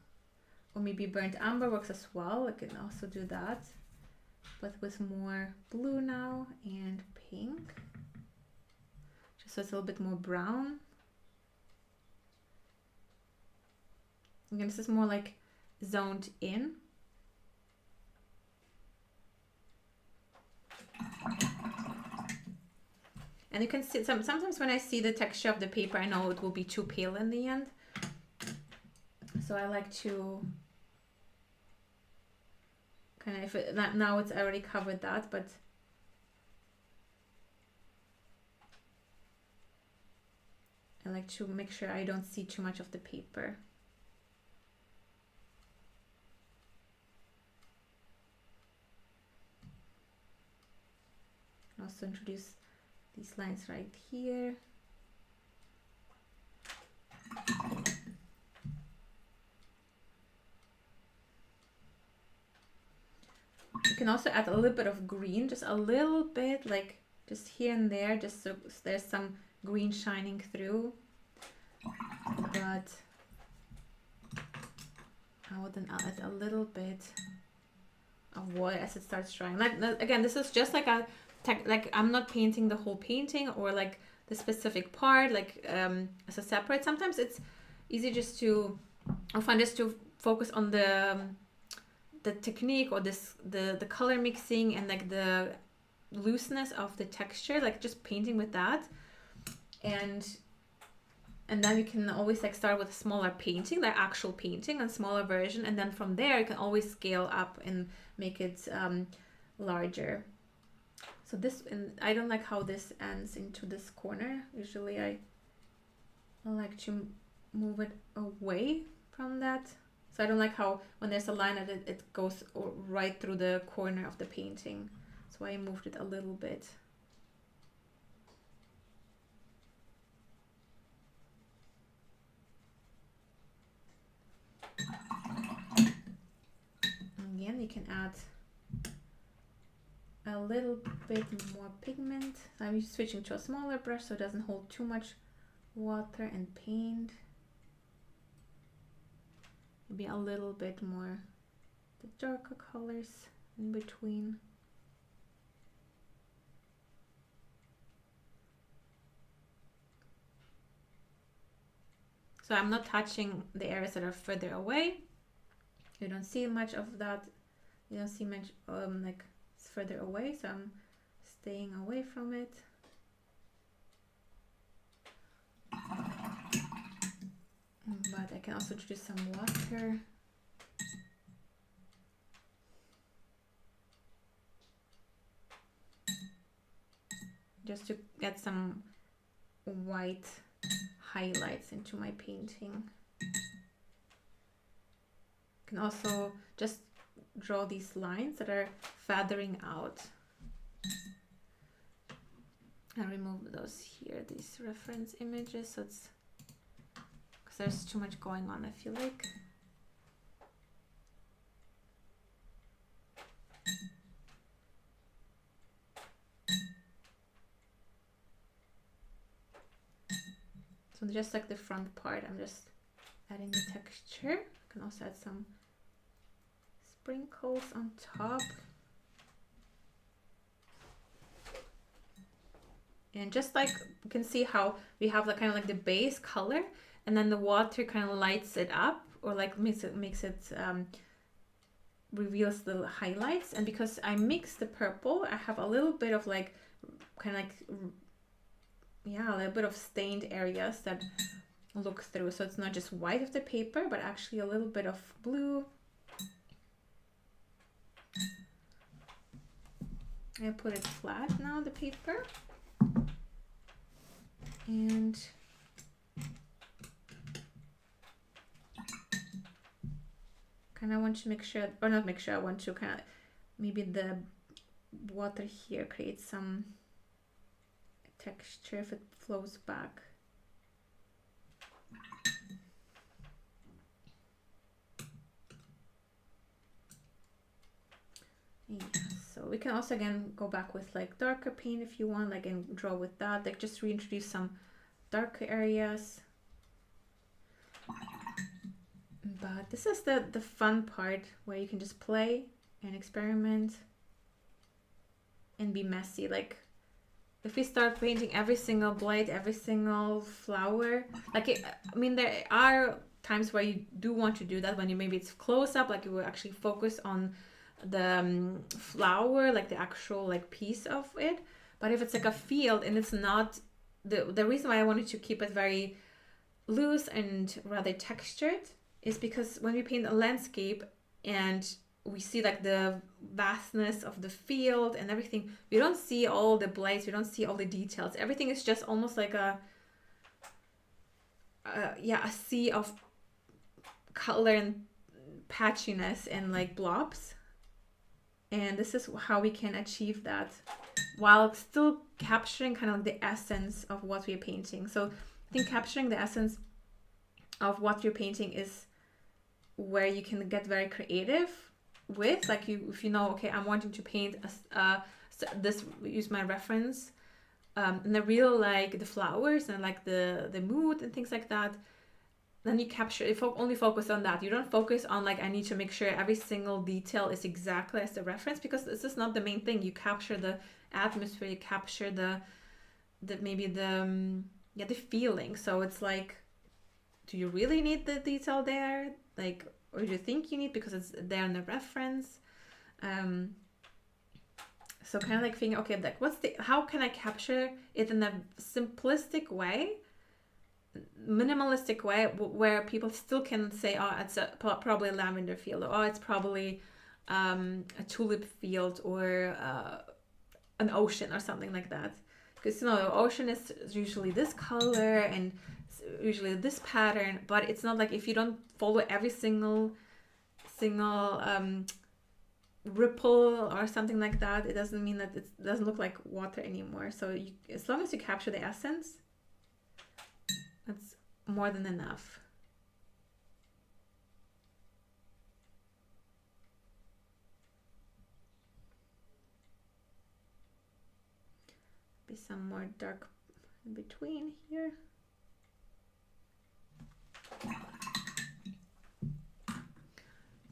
or maybe burnt amber works as well. I can also do that, but with more blue now and pink, just so it's a little bit more brown. Again, this is more like zoned in. And you can see sometimes when I see the texture of the paper, I know it will be too pale in the end. So I like to kind of, now it's already covered that, but I like to make sure I don't see too much of the paper. Also introduce these lines right here. You can also add a little bit of green, just a little bit, like just here and there, just so there's some green shining through. But I would then add a little bit of water as it starts drying. Like again, this is just like like I'm not painting the whole painting or like the specific part like as a separate. Sometimes it's easy just to, I find, just to focus on the technique or the color mixing and like the looseness of the texture, like just painting with that, and then you can always like start with a smaller painting, like actual painting, a smaller version, and then from there you can always scale up and make it larger. So this, and I don't like how this ends into this corner. Usually I like to move it away from that. So I don't like how when there's a line that it goes right through the corner of the painting. So I moved it a little bit. Again, you can add a little bit more pigment. I'm switching to a smaller brush so it doesn't hold too much water and paint. Maybe a little bit more the darker colors in between. So I'm not touching the areas that are further away. You don't see much of that. You don't see much like it's further away, so I'm staying away from it. But I can also introduce some water. Just to get some white highlights into my painting. You can also just draw these lines that are feathering out. And remove those here, these reference images, so it's because there's too much going on, I feel like. So just like the front part, I'm just adding the texture. I can also add some sprinkles on top. And just like you can see how we have like kind of like the base color, and then the water kind of lights it up, or like makes it reveals the highlights. And because I mixed the purple, I have a little bit of like kind of like yeah, a little bit of stained areas that look through. So it's not just white of the paper, but actually a little bit of blue. I put it flat now, the paper. And kind of want to make sure, or not make sure, I want to kind of, maybe the water here creates some texture if it flows back. Yeah, so we can also again go back with like darker paint if you want, like, and draw with that, like just reintroduce some darker areas. But this is the fun part where you can just play and experiment and be messy. Like if we start painting every single blade, every single flower, like I mean, there are times where you do want to do that when you maybe it's close up, like you will actually focus on the flower, like the actual like piece of it. But if it's like a field and it's not, the reason why I wanted to keep it very loose and rather textured is because when we paint a landscape and we see like the vastness of the field and everything, we don't see all the blades, we don't see all the details. Everything is just almost like a sea of color and patchiness and like blobs. And this is how we can achieve that while still capturing kind of the essence of what we're painting. So I think capturing the essence of what you're painting is where you can get very creative with, like if you know, okay, I'm wanting to paint this, use my reference, and I really like the flowers and like the mood and things like that, then you capture it, only focus on that. You don't focus on like, I need to make sure every single detail is exactly as the reference, because this is not the main thing. You capture the atmosphere, you capture the maybe the feeling. So it's like, do you really need the detail there? Like, or do you think you need because it's there in the reference? So kind of like thinking, okay, like how can I capture it in a simplistic way, minimalistic way, where people still can say, oh, it's probably a lavender field, or oh, it's probably a tulip field, or an ocean or something like that. Because you know, the ocean is usually this color and usually this pattern, but it's not like, if you don't follow every single ripple or something like that, it doesn't mean that it doesn't look like water anymore. So as long as you capture the essence, that's more than enough. Be some more dark in between here.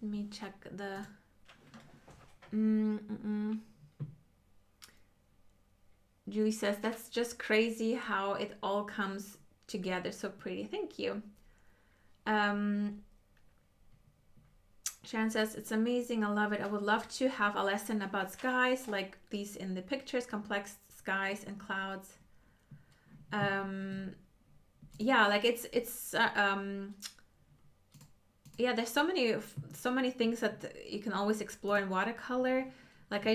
Let me check the Julie says, that's just crazy how it all comes together so pretty. Thank you. Sharon says, it's amazing, I love it. I would love to have a lesson about skies like these in the pictures, complex skies and clouds. Yeah, like it's yeah, there's so many things that you can always explore in watercolor. Like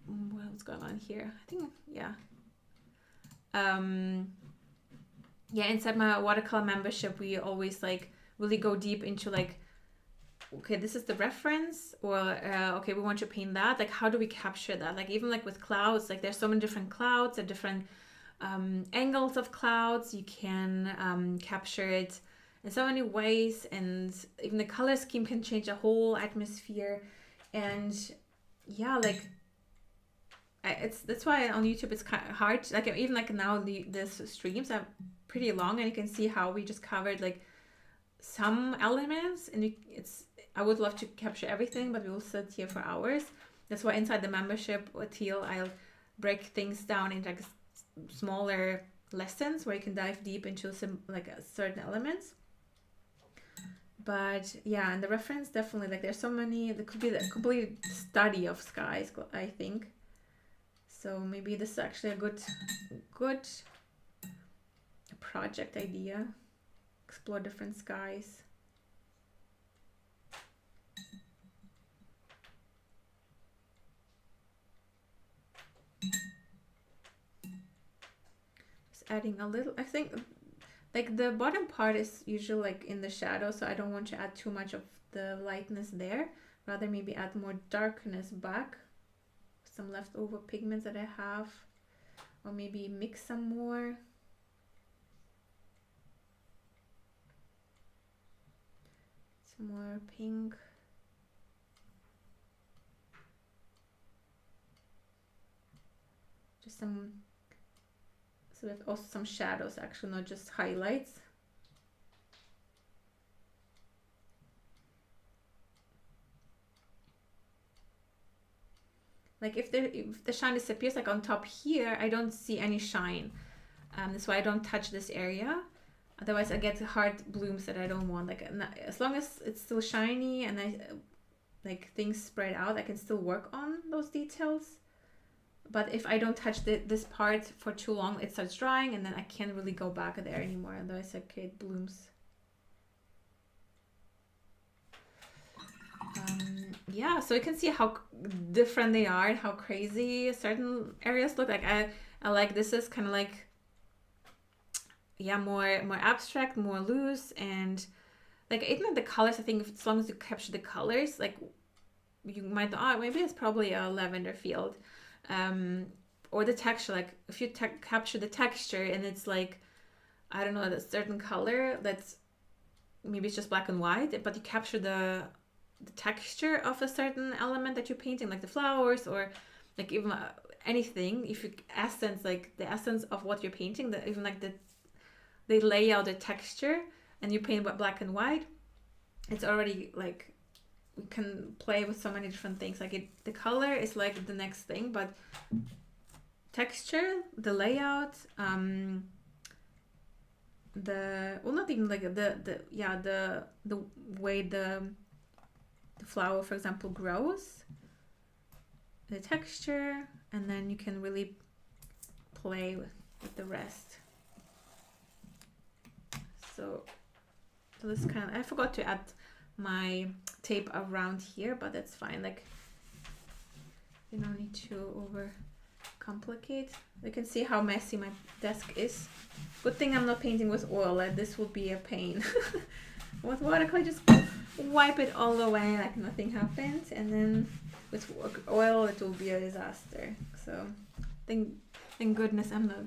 what's going on here? I think, yeah. Yeah, inside my watercolor membership, we always like really go deep into like, okay, this is the reference, or okay, we want to paint that. Like, how do we capture that? Like, even like with clouds, like there's so many different clouds and different angles of clouds. You can capture it in so many ways, and even the color scheme can change the whole atmosphere. And yeah, like that's why on YouTube it's kind of hard. Like even like now this streams are pretty long, and you can see how we just covered like some elements, and I would love to capture everything, but we will sit here for hours. That's why inside the membership with Teal, I'll break things down into like smaller lessons where you can dive deep into some like certain elements. But yeah, and the reference, definitely, like there's so many, there could be the complete study of skies, I think. So maybe this is actually a good project idea. Explore different skies. Just adding a little, I think like the bottom part is usually like in the shadow, so I don't want to add too much of the lightness there. Rather maybe add more darkness back. Some leftover pigments that I have, or maybe mix some more. Some more pink. Just some, so with also some shadows actually, not just highlights. Like if the shine disappears, like on top here, I don't see any shine. That's why I don't touch this area. Otherwise I get hard blooms that I don't want. Like as long as it's still shiny and I like things spread out, I can still work on those details. But if I don't touch this part for too long, it starts drying and then I can't really go back there anymore. Otherwise I create blooms. Yeah, so you can see how different they are and how crazy certain areas look. Like I like this is kind of like, yeah, more abstract, more loose, and like even the colors, I think as long as you capture the colors, like you might, oh, maybe it's probably a lavender field. Or the texture, like if you capture the texture and it's like, I don't know, a certain color that's maybe it's just black and white, but you capture the texture of a certain element that you're painting, like the flowers or like even anything. If you essence, like the essence of what you're painting, that even like they lay out the texture and you paint with black and white, it's already like we can play with so many different things. Like the color is like the next thing, but texture, the layout, not even like the way the flower, for example, grows, the texture, and then you can really play with the rest. So this kind of, I forgot to add my tape around here, but that's fine. Like you don't need to over complicate. You can see how messy my desk is. Good thing I'm not painting with oil, like this would be a pain. With watercolor, just wipe it all away like nothing happened, and then with oil it will be a disaster. So thank goodness I'm not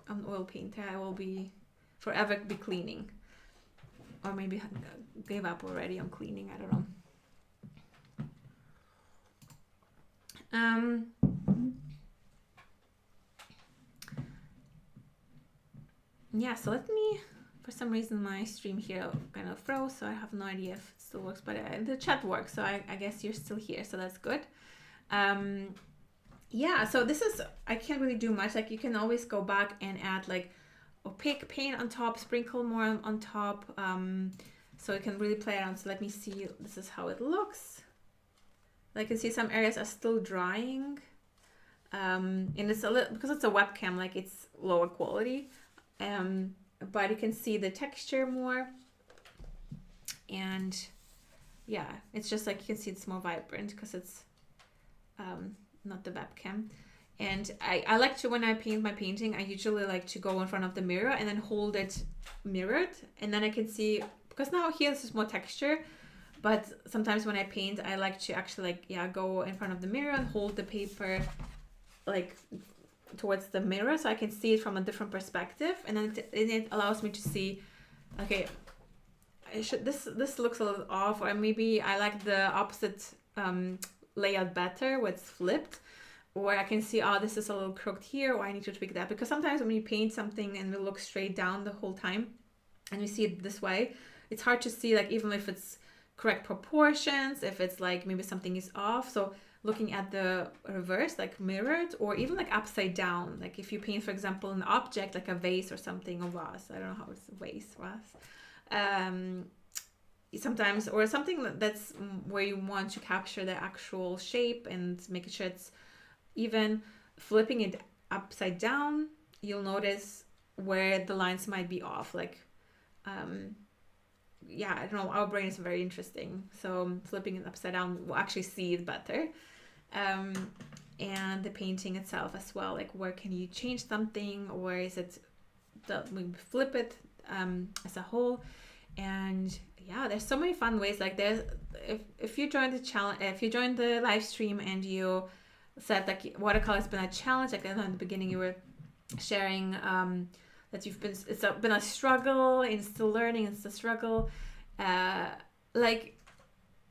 an oil painter. I will be forever be cleaning, or maybe gave up already on cleaning, I don't know. Yeah, so let me, for some reason my stream here kind of froze, so I have no idea if it still works, but the chat works, so I guess you're still here, so that's good. Yeah, so this is, I can't really do much. Like you can always go back and add like opaque paint on top, sprinkle more on top, so you can really play around. So let me see, this is how it looks. Like you can see some areas are still drying, and it's a little, because it's a webcam, like it's lower quality, but you can see the texture more, and yeah, it's just like you can see it's more vibrant because it's not the webcam. And I like to, when I paint my painting, I usually like to go in front of the mirror and then hold it mirrored, and then I can see, because now here this is more texture, but sometimes when I paint I like to actually like, yeah, go in front of the mirror and hold the paper like towards the mirror so I can see it from a different perspective, and then it allows me to see, okay, this looks a little off, or maybe I like the opposite layout better where it's flipped, or I can see, oh, this is a little crooked here, or I need to tweak that. Because sometimes when you paint something and it looks straight down the whole time and you see it this way, it's hard to see, like even if it's correct proportions, if it's like maybe something is off. So looking at the reverse, like mirrored, or even like upside down, like if you paint, for example, an object like a vase or something, or vase, I don't know how it's a vase, sometimes, or something that's where you want to capture the actual shape and make sure it's even, flipping it upside down, you'll notice where the lines might be off. Like, yeah, I don't know, our brain is very interesting. So flipping it upside down, we'll actually see it better. And the painting itself as well, like where can you change something, or is it that we flip it as a whole? And yeah, there's so many fun ways. Like there's, if you joined the challenge, if you joined the live stream and you said like watercolor has been a challenge, like I know in the beginning you were sharing that it's been a struggle and still learning, it's a struggle. Like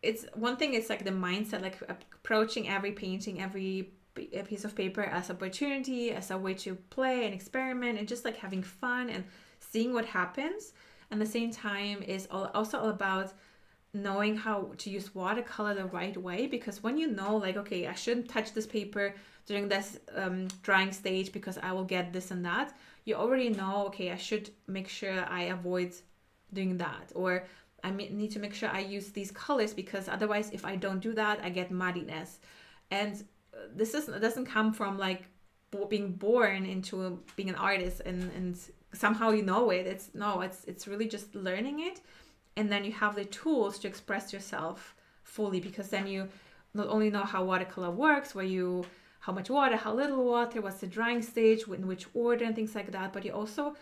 it's one thing, it's like the mindset, like approaching every painting, every piece of paper as opportunity, as a way to play and experiment and just like having fun and seeing what happens. And at the same time is also all about knowing how to use watercolor the right way, because when you know like, okay, I shouldn't touch this paper during this drying stage because I will get this and that, you already know, okay, I should make sure I avoid doing that, or I need to make sure I use these colors because otherwise if I don't do that I get muddiness. And this doesn't come from like being born into being an artist and somehow you know it. It's really just learning it, and then you have the tools to express yourself fully, because then you not only know how watercolor works, how much water, how little water, what's the drying stage, in which order and things like that, but you also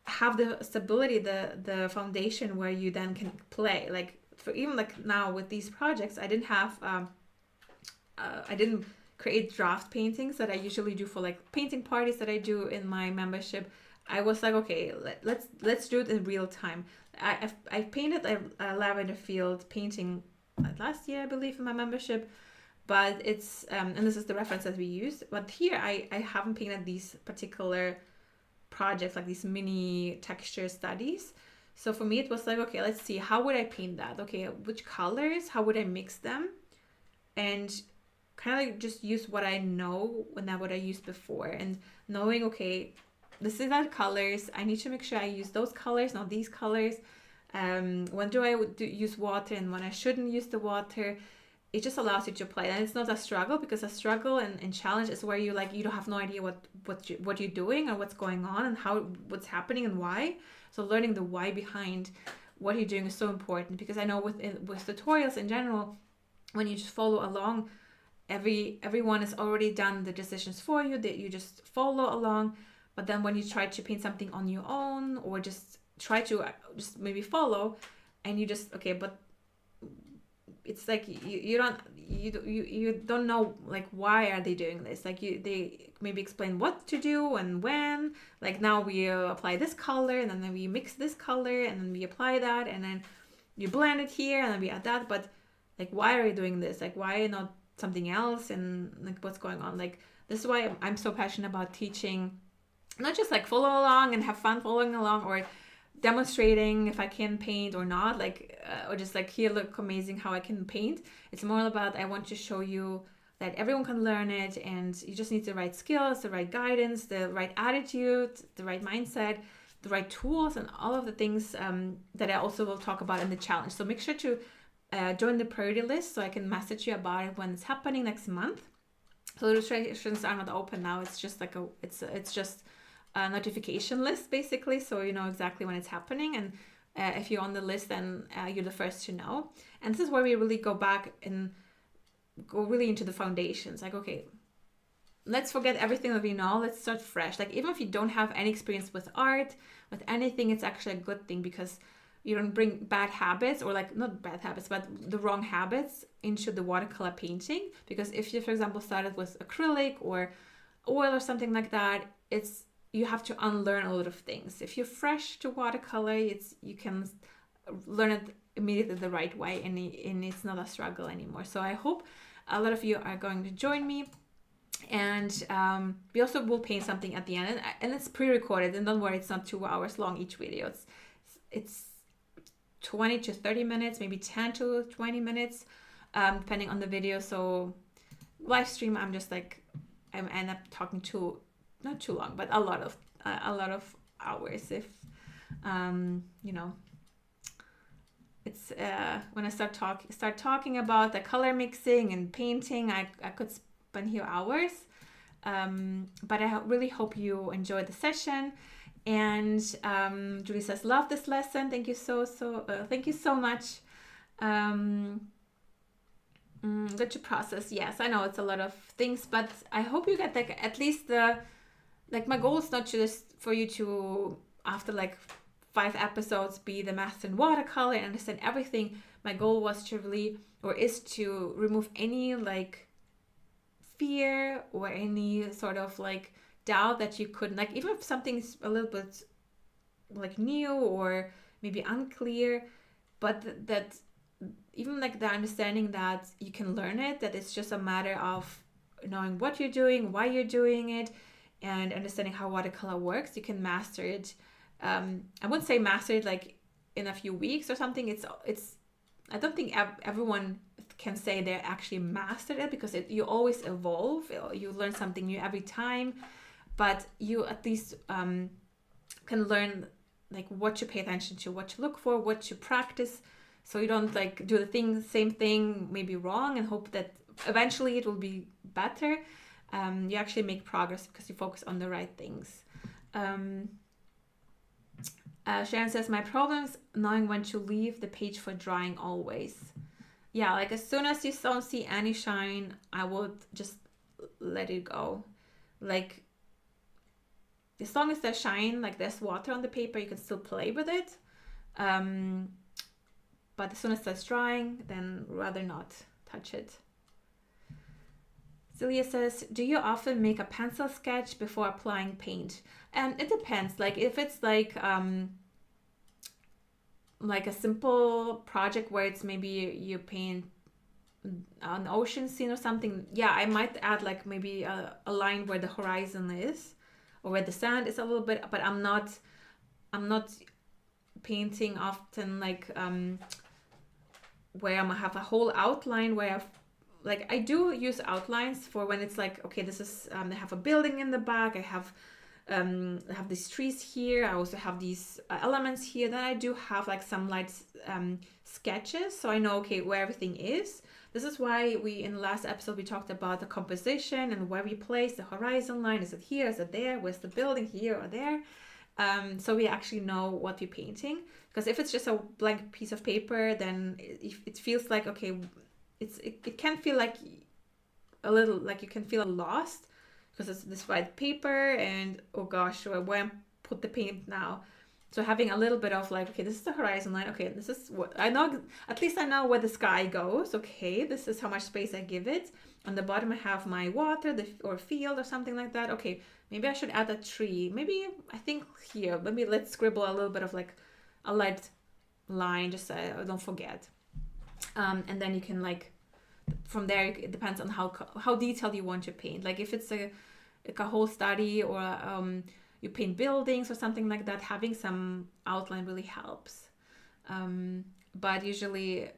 have the stability, the foundation where you then can play. Like for even like now with these projects, I didn't have I didn't create draft paintings that I usually do for like painting parties that I do in my membership. I was like, okay, let's do it in real time. I painted a lavender field painting last year, I believe, in my membership, but it's and this is the reference that we used. But here I haven't painted these particular projects, like these mini texture studies. So for me it was like, okay, let's see, how would I paint that? Okay, which colors, how would I mix them? And kind of like just use what I know and not what I used before, and knowing, okay, this is our colors, I need to make sure I use those colors, not these colors. When do I use water and when I shouldn't use the water. It just allows you to play, and it's not a struggle, because a struggle and challenge is where you like, you don't have no idea what you're doing or what's going on and what's happening and why. So learning the why behind what you're doing is so important, because I know with tutorials in general, when you just follow along, everyone has already done the decisions for you, that you just follow along. But then when you try to paint something on your own, or just try to just maybe follow, and you just, okay, but it's like you don't know like why are they doing this, like they maybe explain what to do and when, like now we apply this color and then we mix this color and then we apply that and then you blend it here and then we add that, but like why are you doing this, like why not something else, and like what's going on. Like this is why I'm so passionate about teaching, not just like follow along and have fun following along, or demonstrating if I can paint or not, like or just like, here, look amazing how I can paint. It's more about, I want to show you that everyone can learn it, and you just need the right skills, the right guidance, the right attitude, the right mindset, the right tools, and all of the things that I also will talk about in the challenge. So make sure to join the priority list so I can message you about it when it's happening next month. So the registrations are not open now. It's just like it's just a notification list basically, so you know exactly when it's happening, and if you're on the list, then you're the first to know. And this is where we really go back and go really into the foundations, like, okay, let's forget everything that we know, let's start fresh. Like even if you don't have any experience with art, with anything, it's actually a good thing, because you don't bring bad habits, or like not bad habits, but the wrong habits into the watercolor painting. Because if you, for example, started with acrylic or oil or something like that, you have to unlearn a lot of things. If you're fresh to watercolor, you can learn it immediately the right way, and it's not a struggle anymore. So I hope a lot of you are going to join me, and we also will paint something at the end, and it's pre-recorded, and don't worry, it's not 2 hours long each video. It's 20 to 30 minutes, maybe 10 to 20 minutes, depending on the video. So live stream, I'm just like, I end up talking to not too long, but a lot of hours. If you know, it's when I start talking about the color mixing and painting, I could spend here hours. But I really hope you enjoyed the session. And Julie says, love this lesson. Thank you thank you so much. Good to process. Yes, I know it's a lot of things, but I hope you get like at least my goal is not just for you to, after like 5 episodes, be the master in watercolor and understand everything. My goal was to really, or is to remove any like fear or any sort of like doubt that you couldn't, like, even if something's a little bit like new or maybe unclear, but that even like the understanding that you can learn it, that it's just a matter of knowing what you're doing, why you're doing it, and understanding how watercolor works. You can master it. I wouldn't say master it like in a few weeks or something. It's I don't think everyone can say they actually mastered it, because you always evolve. You learn something new every time, but you at least can learn like what to pay attention to, what to look for, what to practice, so you don't like do the same thing, maybe wrong, and hope that eventually it will be better. You actually make progress because you focus on the right things. Sharon says, my problem is knowing when to leave the page for drying always. Yeah, like as soon as you don't see any shine, I would just let it go. Like, as long as there's shine, like there's water on the paper, you can still play with it. But as soon as that's drying, then rather not touch it. Celia says, do you often make a pencil sketch before applying paint? It depends. Like if it's like a simple project where it's maybe you paint an ocean scene or something, yeah, I might add like maybe a line where the horizon is or where the sand is a little bit, but I'm not painting often like where I'm gonna have a whole outline where I do use outlines for when it's like, okay, this is I have a building in the back, I have these trees here, I also have these elements here. Then I do have like some light sketches, so I know, okay, where everything is. This is why in the last episode we talked about the composition and where we place the horizon line. Is it here, is it there, where's the building, here or there? So we actually know what we're painting, because if it's just a blank piece of paper, then it feels like, okay, it can feel like a little, like you can feel lost, because it's this white paper and oh gosh, where I put the paint now. So having a little bit of like, okay, this is the horizon line, okay, this is what I know, at least I know where the sky goes, okay, this is how much space I give it. On the bottom I have my water or field or something like that. Okay, maybe I should add a tree, maybe I think here, maybe let's scribble a little bit of like a light line, just so I don't forget. And then you can like, from there it depends on how detailed you want to paint. Like if it's a whole study or you paint buildings or something like that, having some outline really helps. But usually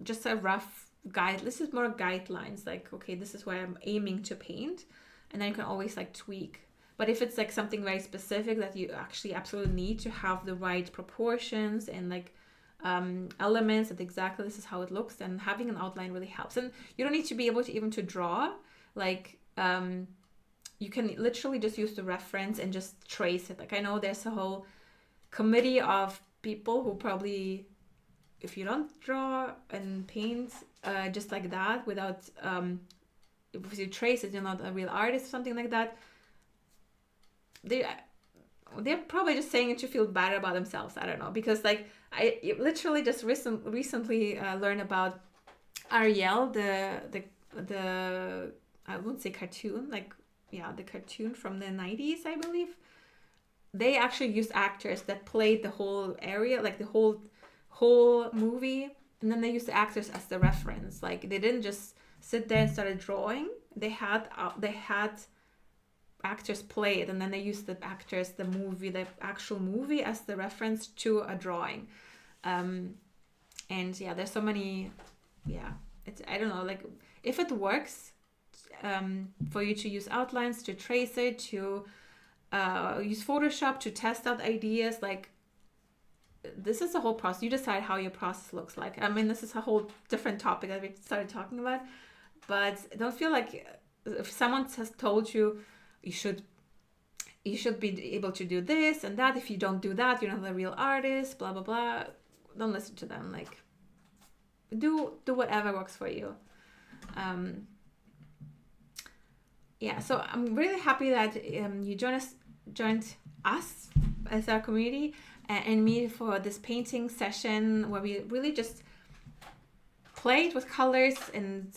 just a rough guide, this is more guidelines, like, okay, this is where I'm aiming to paint, and then you can always like tweak. But if it's like something very specific that you actually absolutely need to have the right proportions and like elements, that exactly this is how it looks, then having an outline really helps. And you don't need to be able to even to draw, like you can literally just use the reference and just trace it. Like I know there's a whole committee of people who probably, if you don't draw and paint just like that without if you trace it, you're not a real artist or something like that, they're probably just saying it to feel better about themselves. I don't know, because like I literally just recently learned about Ariel, the I wouldn't say cartoon, like, yeah, the cartoon from the 90s, I believe. They actually used actors that played the whole area, like the whole movie, and then they used the actors as the reference. Like they didn't just sit there and started drawing. They had actors play it, and then they used the actors, the actual movie as the reference to a drawing. And yeah, there's so many, yeah, it's, I don't know, like if it works for you to use outlines, to trace it, to use Photoshop to test out ideas, like this is a whole process. You decide how your process looks like. I mean, this is a whole different topic that we started talking about, but don't feel like if someone has told you you should be able to do this and that, if you don't do that, you're not a real artist, blah blah blah, don't listen to them. Like, do whatever works for you. Yeah, so I'm really happy that you joined us as our community and me for this painting session where we really just played with colors and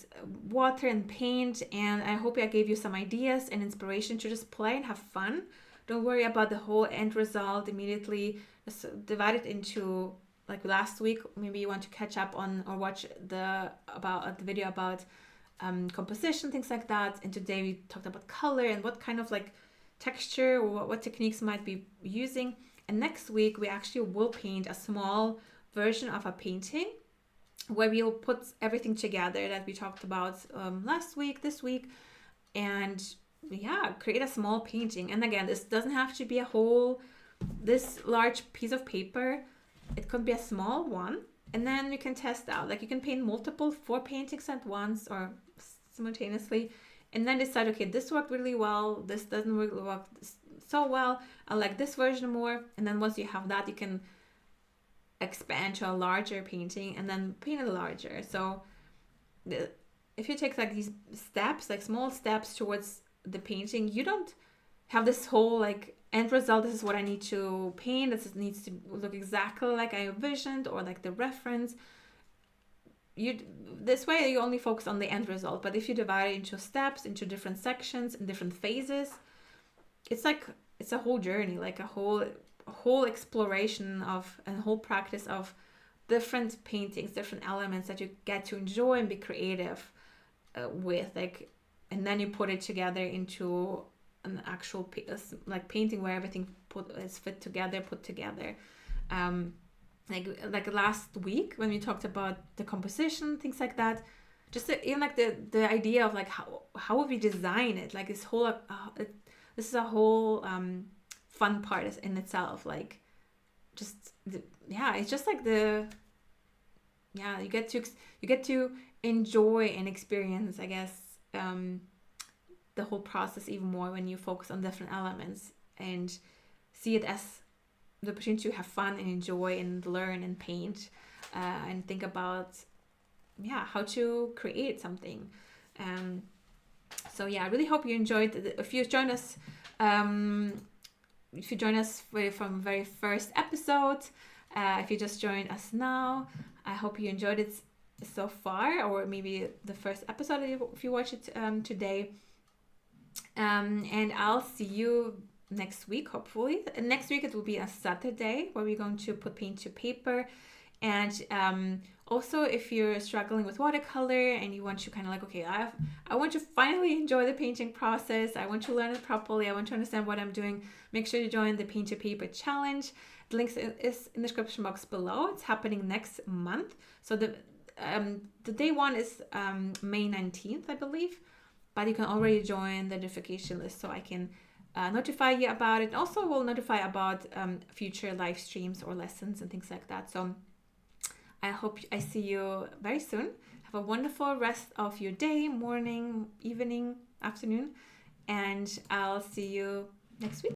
water and paint, and I hope I gave you some ideas and inspiration to just play and have fun. Don't worry about the whole end result immediately. Just divide it into, like last week, maybe you want to catch up on or watch the video about composition, things like that. And today we talked about color and what kind of like texture or what techniques might be using. And next week we actually will paint a small version of a painting where we'll put everything together that we talked about last week, this week, and yeah, create a small painting. And again, this doesn't have to be this large piece of paper. It could be a small one, and then you can test out. Like, you can paint 4 paintings at once or simultaneously, and then decide, okay, this worked really well, this doesn't really work so well, I like this version more. And then once you have that, you can expand to a larger painting and then paint it larger. So if you take like these steps, like small steps towards the painting, you don't have this whole like end result, this is what I need to paint, this needs to look exactly like I envisioned or like the reference. This way you only focus on the end result. But if you divide it into steps, into different sections and different phases, it's a whole journey, like a whole exploration of and whole practice of different paintings, different elements that you get to enjoy and be creative with, like, and then you put it together into an actual like painting where everything is put together. Like last week when we talked about the composition, things like that, just even like the idea of like how would we design it, like this whole this is a whole fun part in itself. Like, it's just like you get to enjoy and experience, I guess, the whole process even more when you focus on different elements and see it as the opportunity to have fun and enjoy and learn and paint and think about how to create something. So I really hope you enjoyed if you joined us from very first episode, if you just joined us now, I hope you enjoyed it so far, or maybe the first episode if you watch it today. And I'll see you next week, hopefully. And next week it will be a Saturday where we're going to put paint to paper. And also, if you're struggling with watercolor and you want to kind of like, okay, I want to finally enjoy the painting process, I want to learn it properly, I want to understand what I'm doing, make sure you join the Paint to Paper Challenge. The link is in the description box below. It's happening next month. So the day one is May 19th, I believe. But you can already join the notification list so I can notify you about it. Also, we'll notify about future live streams or lessons and things like that. So I hope I see you very soon. Have a wonderful rest of your day, morning, evening, afternoon, and I'll see you next week.